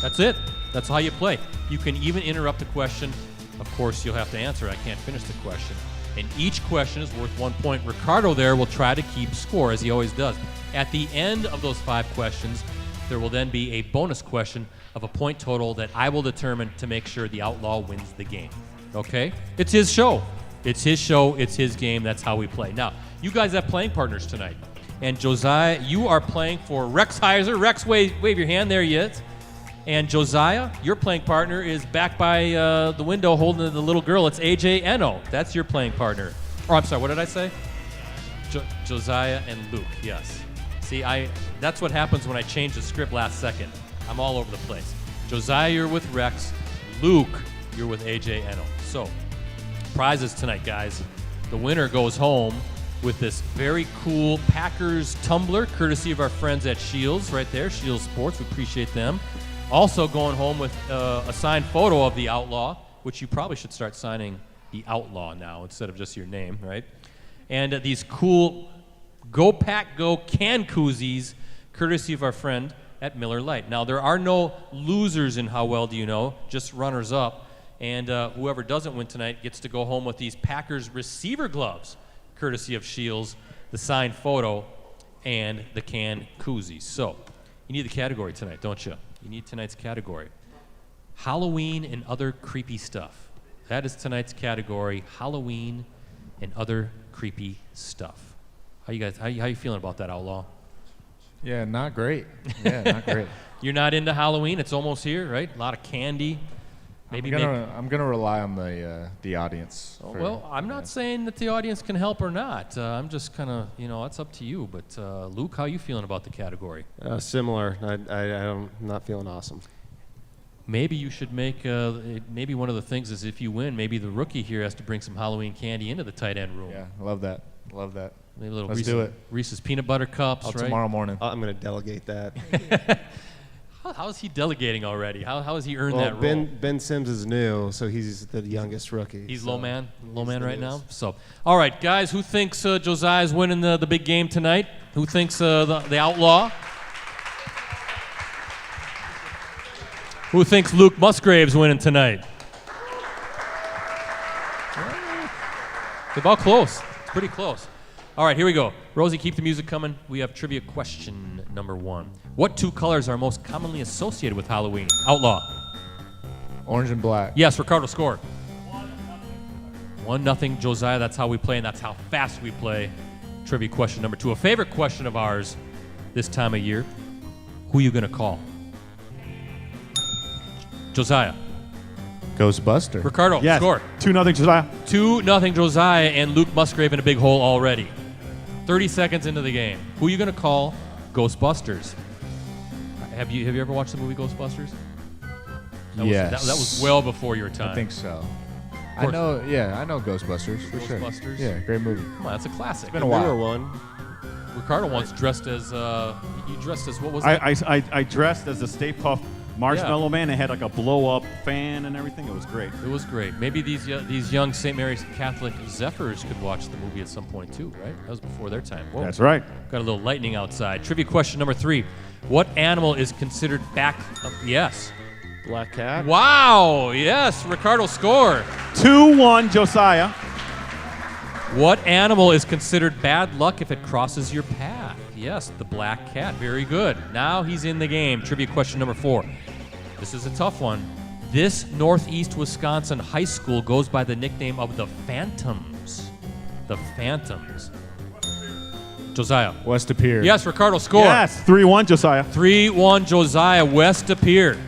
That's it. That's how you play. You can even interrupt a question. Of course, you'll have to answer. I can't finish the question. And each question is worth 1 point. Ricardo there will try to keep score, as he always does. At the end of those 5 questions, there will then be a bonus question of a point total that I will determine to make sure the outlaw wins the game. Okay? It's his show. It's his game. That's how we play. Now, you guys have playing partners tonight. And Josiah, you are playing for Rex Heiser. Rex, wave your hand. There he is. And Josiah, your playing partner is back by the window holding the little girl. It's AJ Eno. That's your playing partner. Oh, I'm sorry. What did I say? Josiah and Luke. Yes. See, that's what happens when I change the script last second. I'm all over the place. Josiah, you're with Rex. Luke, you're with AJ Eno. So, prizes tonight, guys. The winner goes home with this very cool Packers tumbler, courtesy of our friends at Shields, right there, Shields Sports. We appreciate them. Also going home with a signed photo of the Outlaw, which you probably should start signing the Outlaw now instead of just your name, right? And these cool Go Pack Go can koozies, courtesy of our friend at Miller Lite. Now, there are no losers in How Well Do You Know, just runners up. And whoever doesn't win tonight gets to go home with these Packers receiver gloves, courtesy of Shields, the signed photo, and the can koozies. So, you need the category tonight, don't you? You need tonight's category. Halloween and other creepy stuff. That is tonight's category, Halloween and other creepy stuff. How you feeling about that, Outlaw? Yeah, not great. Yeah, not great. You're not into Halloween? It's almost here, right? A lot of candy. I'm gonna rely on the audience. Well, I'm not saying that the audience can help or not. I'm just kind of, it's up to you. But Luke, how are you feeling about the category? Similar. I'm not feeling awesome. Maybe you should make, maybe one of the things is if you win, maybe the rookie here has to bring some Halloween candy into the tight end room. Yeah, I love that. Love that. Maybe a little Let's do it. Reese's peanut butter cups, right? Tomorrow morning. I'm going to delegate that. How is he delegating already? How has he earned that role? Ben Sims is new, so he's the youngest rookie. He's low man right now. So, all right, guys, who thinks Josiah's winning the big game tonight? Who thinks the Outlaw? Who thinks Luke Musgrave's winning tonight? It's about close. It's pretty close. All right, here we go. Rosie, keep the music coming. We have trivia question number 1. What 2 colors are most commonly associated with Halloween? Outlaw. Orange and black. Yes, Ricardo, score. 1-0, Josiah. That's how we play, and that's how fast we play. Trivia question number 2. A favorite question of ours this time of year. Who are you going to call? Josiah. Ghostbuster. Ricardo, Yes. score. 2-0 Josiah. 2-0 Josiah, and Luke Musgrave in a big hole already. 30 seconds into the game. Who are you going to call Ghostbusters? Have you ever watched the movie Ghostbusters? Yes. That was well before your time. I think so. course. I know Ghostbusters for sure. Ghostbusters? Yeah, great movie. Come on, that's a classic. It's been a while. Newer one. Ricardo once dressed as, you dressed as, what was that? I dressed as a Stay Puft Marshmallow Man. It had like a blow-up fan and everything. It was great. It was great. Maybe these young St. Mary's Catholic Zephyrs could watch the movie at some point too, right? That was before their time. Whoa. That's right. Got a little lightning outside. Trivia question number 3. What animal is considered yes. Black cat. Wow, yes, Ricardo score. 2-1 Josiah. What animal is considered bad luck if it crosses your path? Yes, the black cat. Very good. Now he's in the game. Trivia question number 4. This is a tough one. This Northeast Wisconsin high school goes by the nickname of the Phantoms. The Phantoms. Josiah. West Appear. Yes, Ricardo score. Yes, 3-1 Josiah. 3-1 Josiah. West Appear.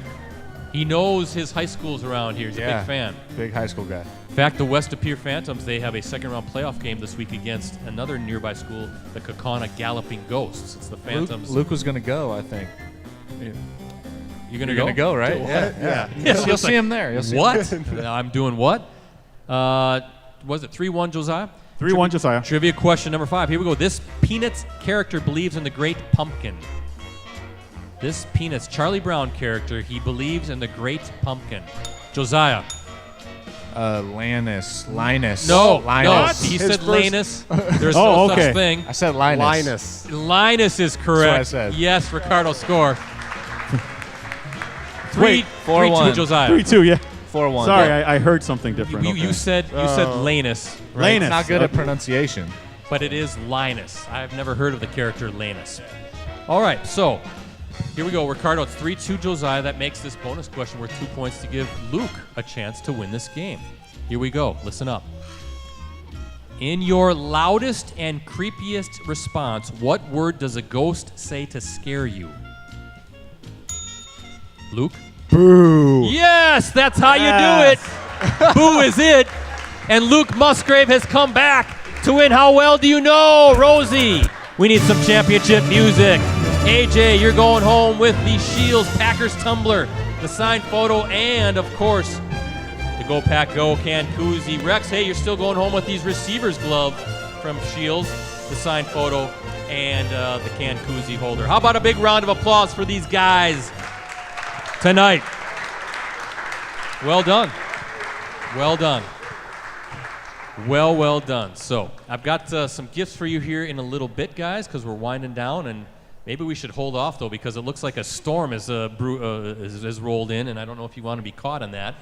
He knows his high schools around here. He's a big fan. Big high school guy. In fact, the West Appear Phantoms, they have a second-round playoff game this week against another nearby school, the Kaukauna Galloping Ghosts. It's the Phantoms. Luke was going to go, I think. You're You're going to go, right? Yeah. Yes, You'll see him there. You'll see What? him. I'm doing what? Was it 3-1 Josiah? 3-1 Josiah. Trivia question number 5. Here we go. This Peanuts character believes in the Great Pumpkin. This Peanuts Charlie Brown character, he believes in the Great Pumpkin. Josiah. Linus. No, Linus. he His said first- Linus. There's no okay. such thing. I said Linus. Linus. Linus is correct. That's what I said. Yes, Ricardo score. Wait, 3-2 Josiah. 3-2, yeah. 4-1. Sorry, I heard something different. You Okay. said Linus. Right? Linus. Not good at pronunciation. But it is Linus. I've never heard of the character Linus. All right, so here we go, Ricardo. It's 3-2 Josiah. That makes this bonus question worth 2 points to give Luke a chance to win this game. Here we go. Listen up. In your loudest and creepiest response, what word does a ghost say to scare you? Luke? Boo. Yes, that's how you do it. Boo is it. And Luke Musgrave has come back to win. How well do you know, Rosie? We need some championship music. AJ, you're going home with the Shields Packers tumbler, the signed photo, and, of course, the Go Pack Go can koozie. Rex, hey, you're still going home with these receivers glove from Shields, the signed photo, and the can koozie holder. How about a big round of applause for these guys tonight? Well done. Well done. Well done. So I've got some gifts for you here in a little bit, guys, because we're winding down, and maybe we should hold off, though, because it looks like a storm is rolled in, and I don't know if you want to be caught on that.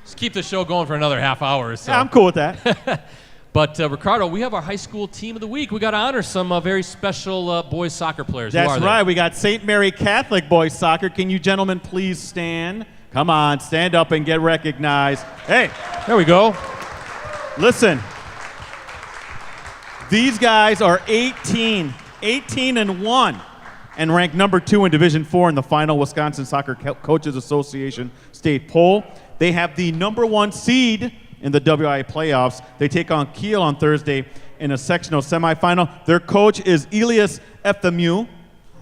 Just keep the show going for another half hour. So. Yeah, I'm cool with that. But, Ricardo, we have our high school team of the week. We got to honor some very special boys soccer players. That's Who are they? right. We got St. Mary Catholic boys soccer. Can you gentlemen please stand? Come on, stand up and get recognized. Hey, there we go. Listen. These guys are 18-1, and ranked number 2 in Division 4 in the final Wisconsin Soccer Coaches Association state poll. They have the number 1 seed in the WIA playoffs. They take on Kiel on Thursday in a sectional semifinal. Their coach is Elias Efthamu.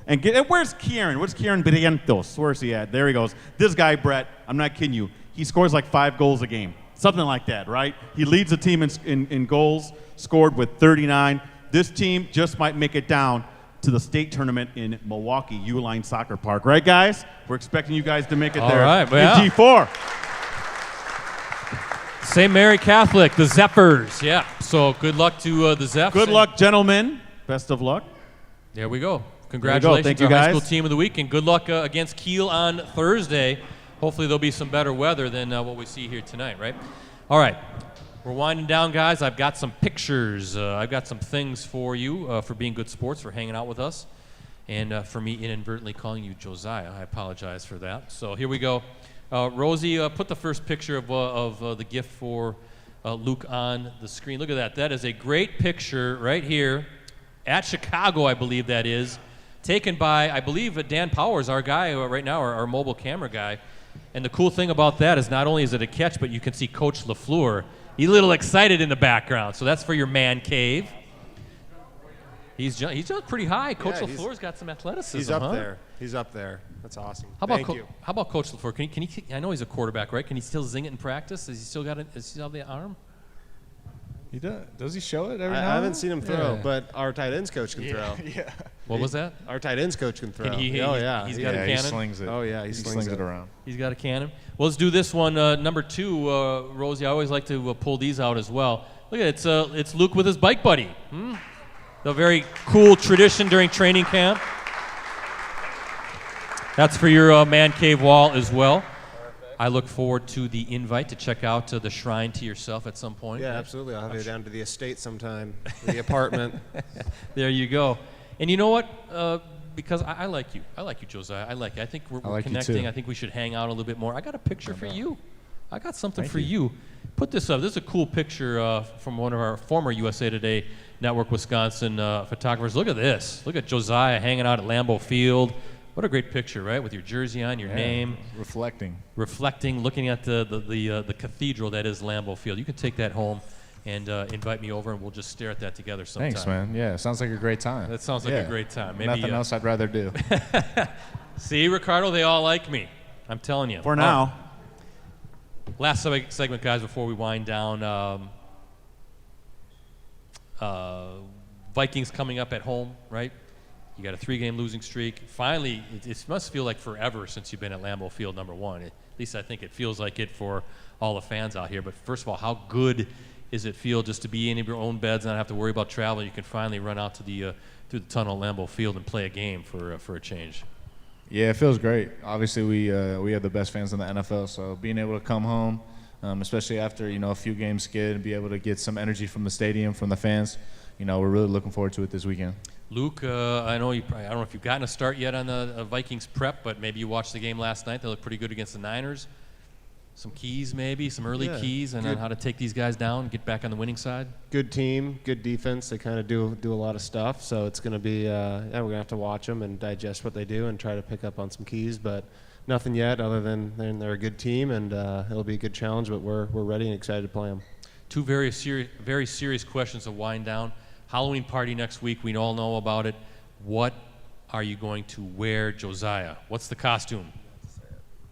And where's Kieran? Where's Kieran Brientos? Where's he at? There he goes. This guy, Brett, I'm not kidding you. He scores like 5 goals a game. Something like that, right? He leads the team in goals, scored with 39. This team just might make it down to the state tournament in Milwaukee, Uline Soccer Park. Right, guys? We're expecting you guys to make it there. All right, in D4. St. Mary Catholic, the Zephyrs. Yeah, so good luck to the Zephs. Good luck, gentlemen. Best of luck. There we go. Congratulations Thank to you, our high guys. school team of the week, and good luck against Kiel on Thursday. Hopefully there'll be some better weather than what we see here tonight, right? All right, we're winding down, guys. I've got some pictures. I've got some things for you for being good sports, for hanging out with us, and for me inadvertently calling you Josiah. I apologize for that. So here we go. Rosie, put the first picture of the gift for Luke on the screen. Look at that. That is a great picture right here at Chicago, I believe that is, taken by, I believe, Dan Powers, our guy right now, our mobile camera guy. And the cool thing about that is not only is it a catch, but you can see Coach LaFleur. He's a little excited in the background, so that's for your man cave. He's jumped pretty high. Coach LaFleur's got some athleticism. He's up there. He's up there. That's awesome. Thank you. How about Coach LaFleur? Can he? I know he's a quarterback, right? Can he still zing it in practice? Has he still got it? Does he still have the arm? He does. Does he show it every now and then? I haven't seen him throw, but our tight ends coach can throw. Yeah. What was that? Our tight ends coach can throw. He's yeah. got a cannon. He slings it. Oh, yeah, he slings it around. He's got a cannon. Well, let's do this one. Number 2, Rosie. I always like to pull these out as well. Look at it. It's Luke with his bike buddy. The very cool tradition during training camp. That's for your man cave wall as well. I look forward to the invite to check out the shrine to yourself at some point. Yeah, absolutely. I'll have you down to the estate sometime, the apartment. There you go. And you know what? Because I like you. I like you, Josiah. I like you. I think we're like you connecting. too. I think we should hang out a little bit more. I got a picture for you. I got something for you. Put this up. This is a cool picture from one of our former USA Today Network Wisconsin photographers. Look at this. Look at Josiah hanging out at Lambeau Field. What a great picture, right? With your jersey on, your name. Reflecting, looking at the cathedral that is Lambeau Field. You can take that home and invite me over, and we'll just stare at that together sometime. Thanks, man. Yeah, sounds like a great time. That sounds like a great time. Maybe, nothing else I'd rather do. See, Ricardo, they all like me. I'm telling you. For now. Last segment, guys, before we wind down. Vikings coming up at home, right? You got a 3-game losing streak. Finally, it must feel like forever since you've been at Lambeau Field, number 1. At least I think it feels like it for all the fans out here. But first of all, how good does it feel just to be in your own beds and not have to worry about travel? You can finally run out to the through the tunnel at Lambeau Field and play a game for a change. Yeah, it feels great. Obviously, we have the best fans in the NFL, so being able to come home, especially after a few games skid, and be able to get some energy from the stadium, from the fans, we're really looking forward to it this weekend. Luke, I don't know if you've gotten a start yet on the Vikings prep, but maybe you watched the game last night. They looked pretty good against the Niners. Some keys, maybe some early keys, and on how to take these guys down, get back on the winning side. Good team, good defense. They kind of do a lot of stuff, so it's going to be we're going to have to watch them and digest what they do and try to pick up on some keys, but nothing yet other than they're a good team, and it'll be a good challenge, but we're ready and excited to play them. Two very serious questions to wind down. Halloween party next week. We all know about it. What are you going to wear, Josiah? What's the costume?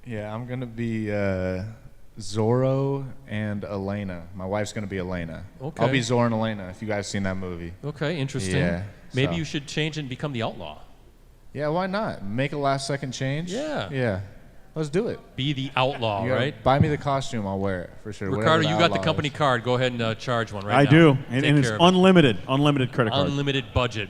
Yeah, I'm going to be Zorro and Elena. My wife's going to be Elena. Okay. I'll be Zorro and Elena, if you guys seen that movie. Okay, interesting. Yeah, Maybe you should change and become the outlaw. Yeah, why not? Make a last-second change? Yeah. Yeah. Let's do it. Be the outlaw, right? Buy me the costume. I'll wear it for sure. Ricardo, you got the company card. Go ahead and charge one right I now. do, and it's unlimited credit card. Unlimited budget.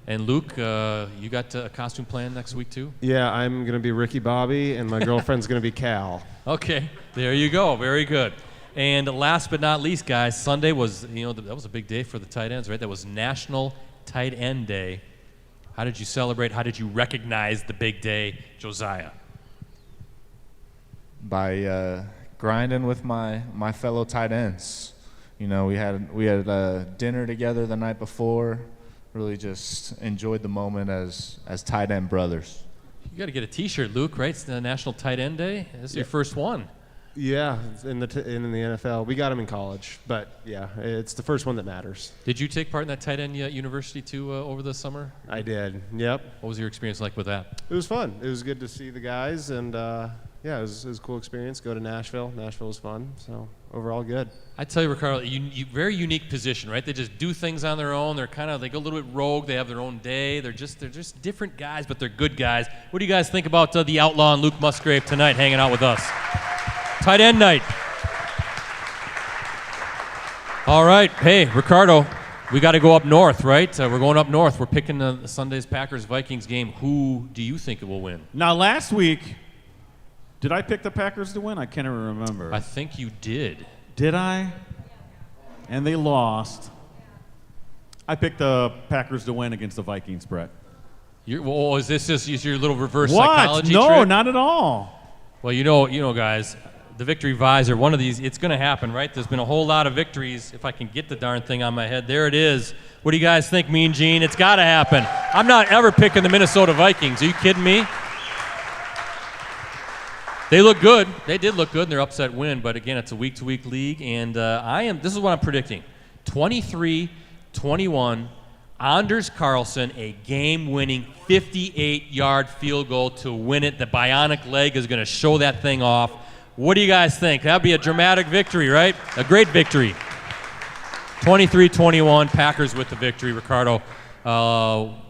And Luke, you got a costume plan next week too? Yeah, I'm going to be Ricky Bobby, and my girlfriend's going to be Cal. Okay, there you go. Very good. And last but not least, guys, Sunday was, that was a big day for the tight ends, right? That was National Tight End Day. How did you celebrate? How did you recognize the big day, Josiah? By grinding with my fellow tight ends. We had dinner together the night before. Really just enjoyed the moment as tight end brothers. You got to get a T-shirt, Luke. Right? It's the National Tight End Day. This is your first one. Yeah, in the NFL. We got him in college, but yeah, it's the first one that matters. Did you take part in that tight end university too over the summer? I did. Yep. What was your experience like with that? It was fun. It was good to see the guys, and yeah, it was a cool experience. Go to Nashville. Nashville was fun. So overall, good. I tell you, Ricardo, you very unique position, right? They just do things on their own. They go a little bit rogue. They have their own day. They're just different guys, but they're good guys. What do you guys think about the Outlaw and Luke Musgrave tonight, hanging out with us? Tight end night. All right. Hey, Ricardo, we got to go up north, right? We're going up north. We're picking the Sunday's Packers-Vikings game. Who do you think it will win? Now, last week, did I pick the Packers to win? I can't even remember. I think you did. Did I? And they lost. I picked the Packers to win against the Vikings, Brett. Is this just your little reverse what? Psychology No, trick? not at all. Well, you know, guys, the Victory Visor, one of these, it's going to happen, right? There's been a whole lot of victories. If I can get the darn thing on my head. There it is. What do you guys think, Mean Gene? It's got to happen. I'm not ever picking the Minnesota Vikings. Are you kidding me? They look good. They did look good in their upset win, but again, it's a week-to-week league, and this is what I'm predicting. 23-21, Anders Carlson, a game-winning 58-yard field goal to win it. The bionic leg is going to show that thing off. What do you guys think? That would be a dramatic victory, right? A great victory. 23-21, Packers with the victory. Ricardo,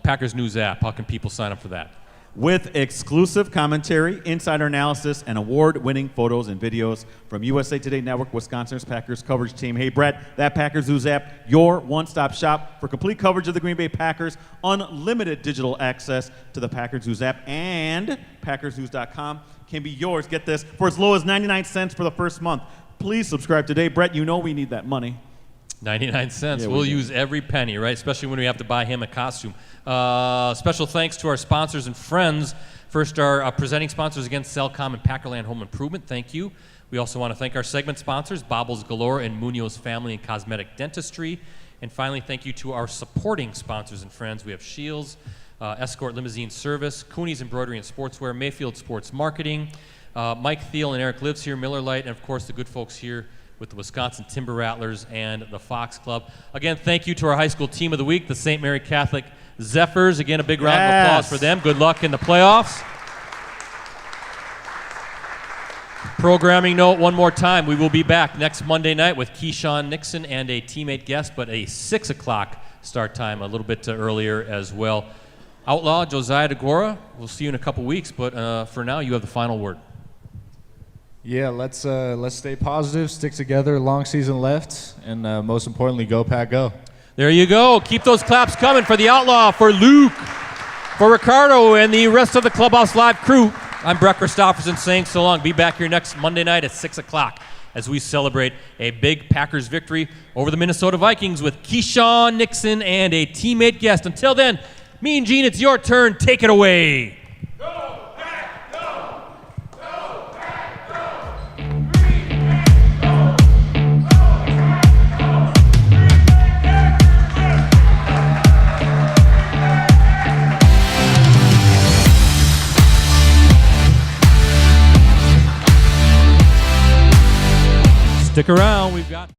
Packers News app. How can people sign up for that? With exclusive commentary, insider analysis, and award-winning photos and videos from USA Today Network, Wisconsin's Packers coverage team. Hey, Brett, that Packers News app, your one-stop shop for complete coverage of the Green Bay Packers, unlimited digital access to the Packers News app, and PackersNews.com can be yours. Get this, for as low as 99 cents for the first month. Please subscribe today. Brett, you know we need that money. 99 cents. Yeah, we'll use every penny, right? Especially when we have to buy him a costume. Special thanks to our sponsors and friends. First, our presenting sponsors again, Cellcom and Packerland Home Improvement. Thank you. We also want to thank our segment sponsors, Bobbles Galore and Munoz Family and Cosmetic Dentistry. And finally, thank you to our supporting sponsors and friends. We have Shields, Escort Limousine Service, Cooney's Embroidery and Sportswear, Mayfield Sports Marketing, Mike Thiel and Eric Lives here, Miller Lite, and of course the good folks here with the Wisconsin Timber Rattlers and the Fox Club. Again, thank you to our high school team of the week, the St. Mary Catholic Zephyrs. Again, a big round of applause for them. Good luck in the playoffs. Programming note one more time. We will be back next Monday night with Keyshawn Nixon and a teammate guest, but a 6 o'clock start time, a little bit earlier as well. Outlaw, Josiah Deguara, we'll see you in a couple weeks, but for now, you have the final word. Yeah, let's stay positive, stick together, long season left, and most importantly, go Pack Go. There you go. Keep those claps coming for the Outlaw, for Luke, for Ricardo, and the rest of the Clubhouse Live crew. I'm Brett Christopherson saying so long. Be back here next Monday night at 6 o'clock as we celebrate a big Packers victory over the Minnesota Vikings with Keyshawn Nixon and a teammate guest. Until then, Mean Gene, it's your turn. Take it away. Stick around, we've got...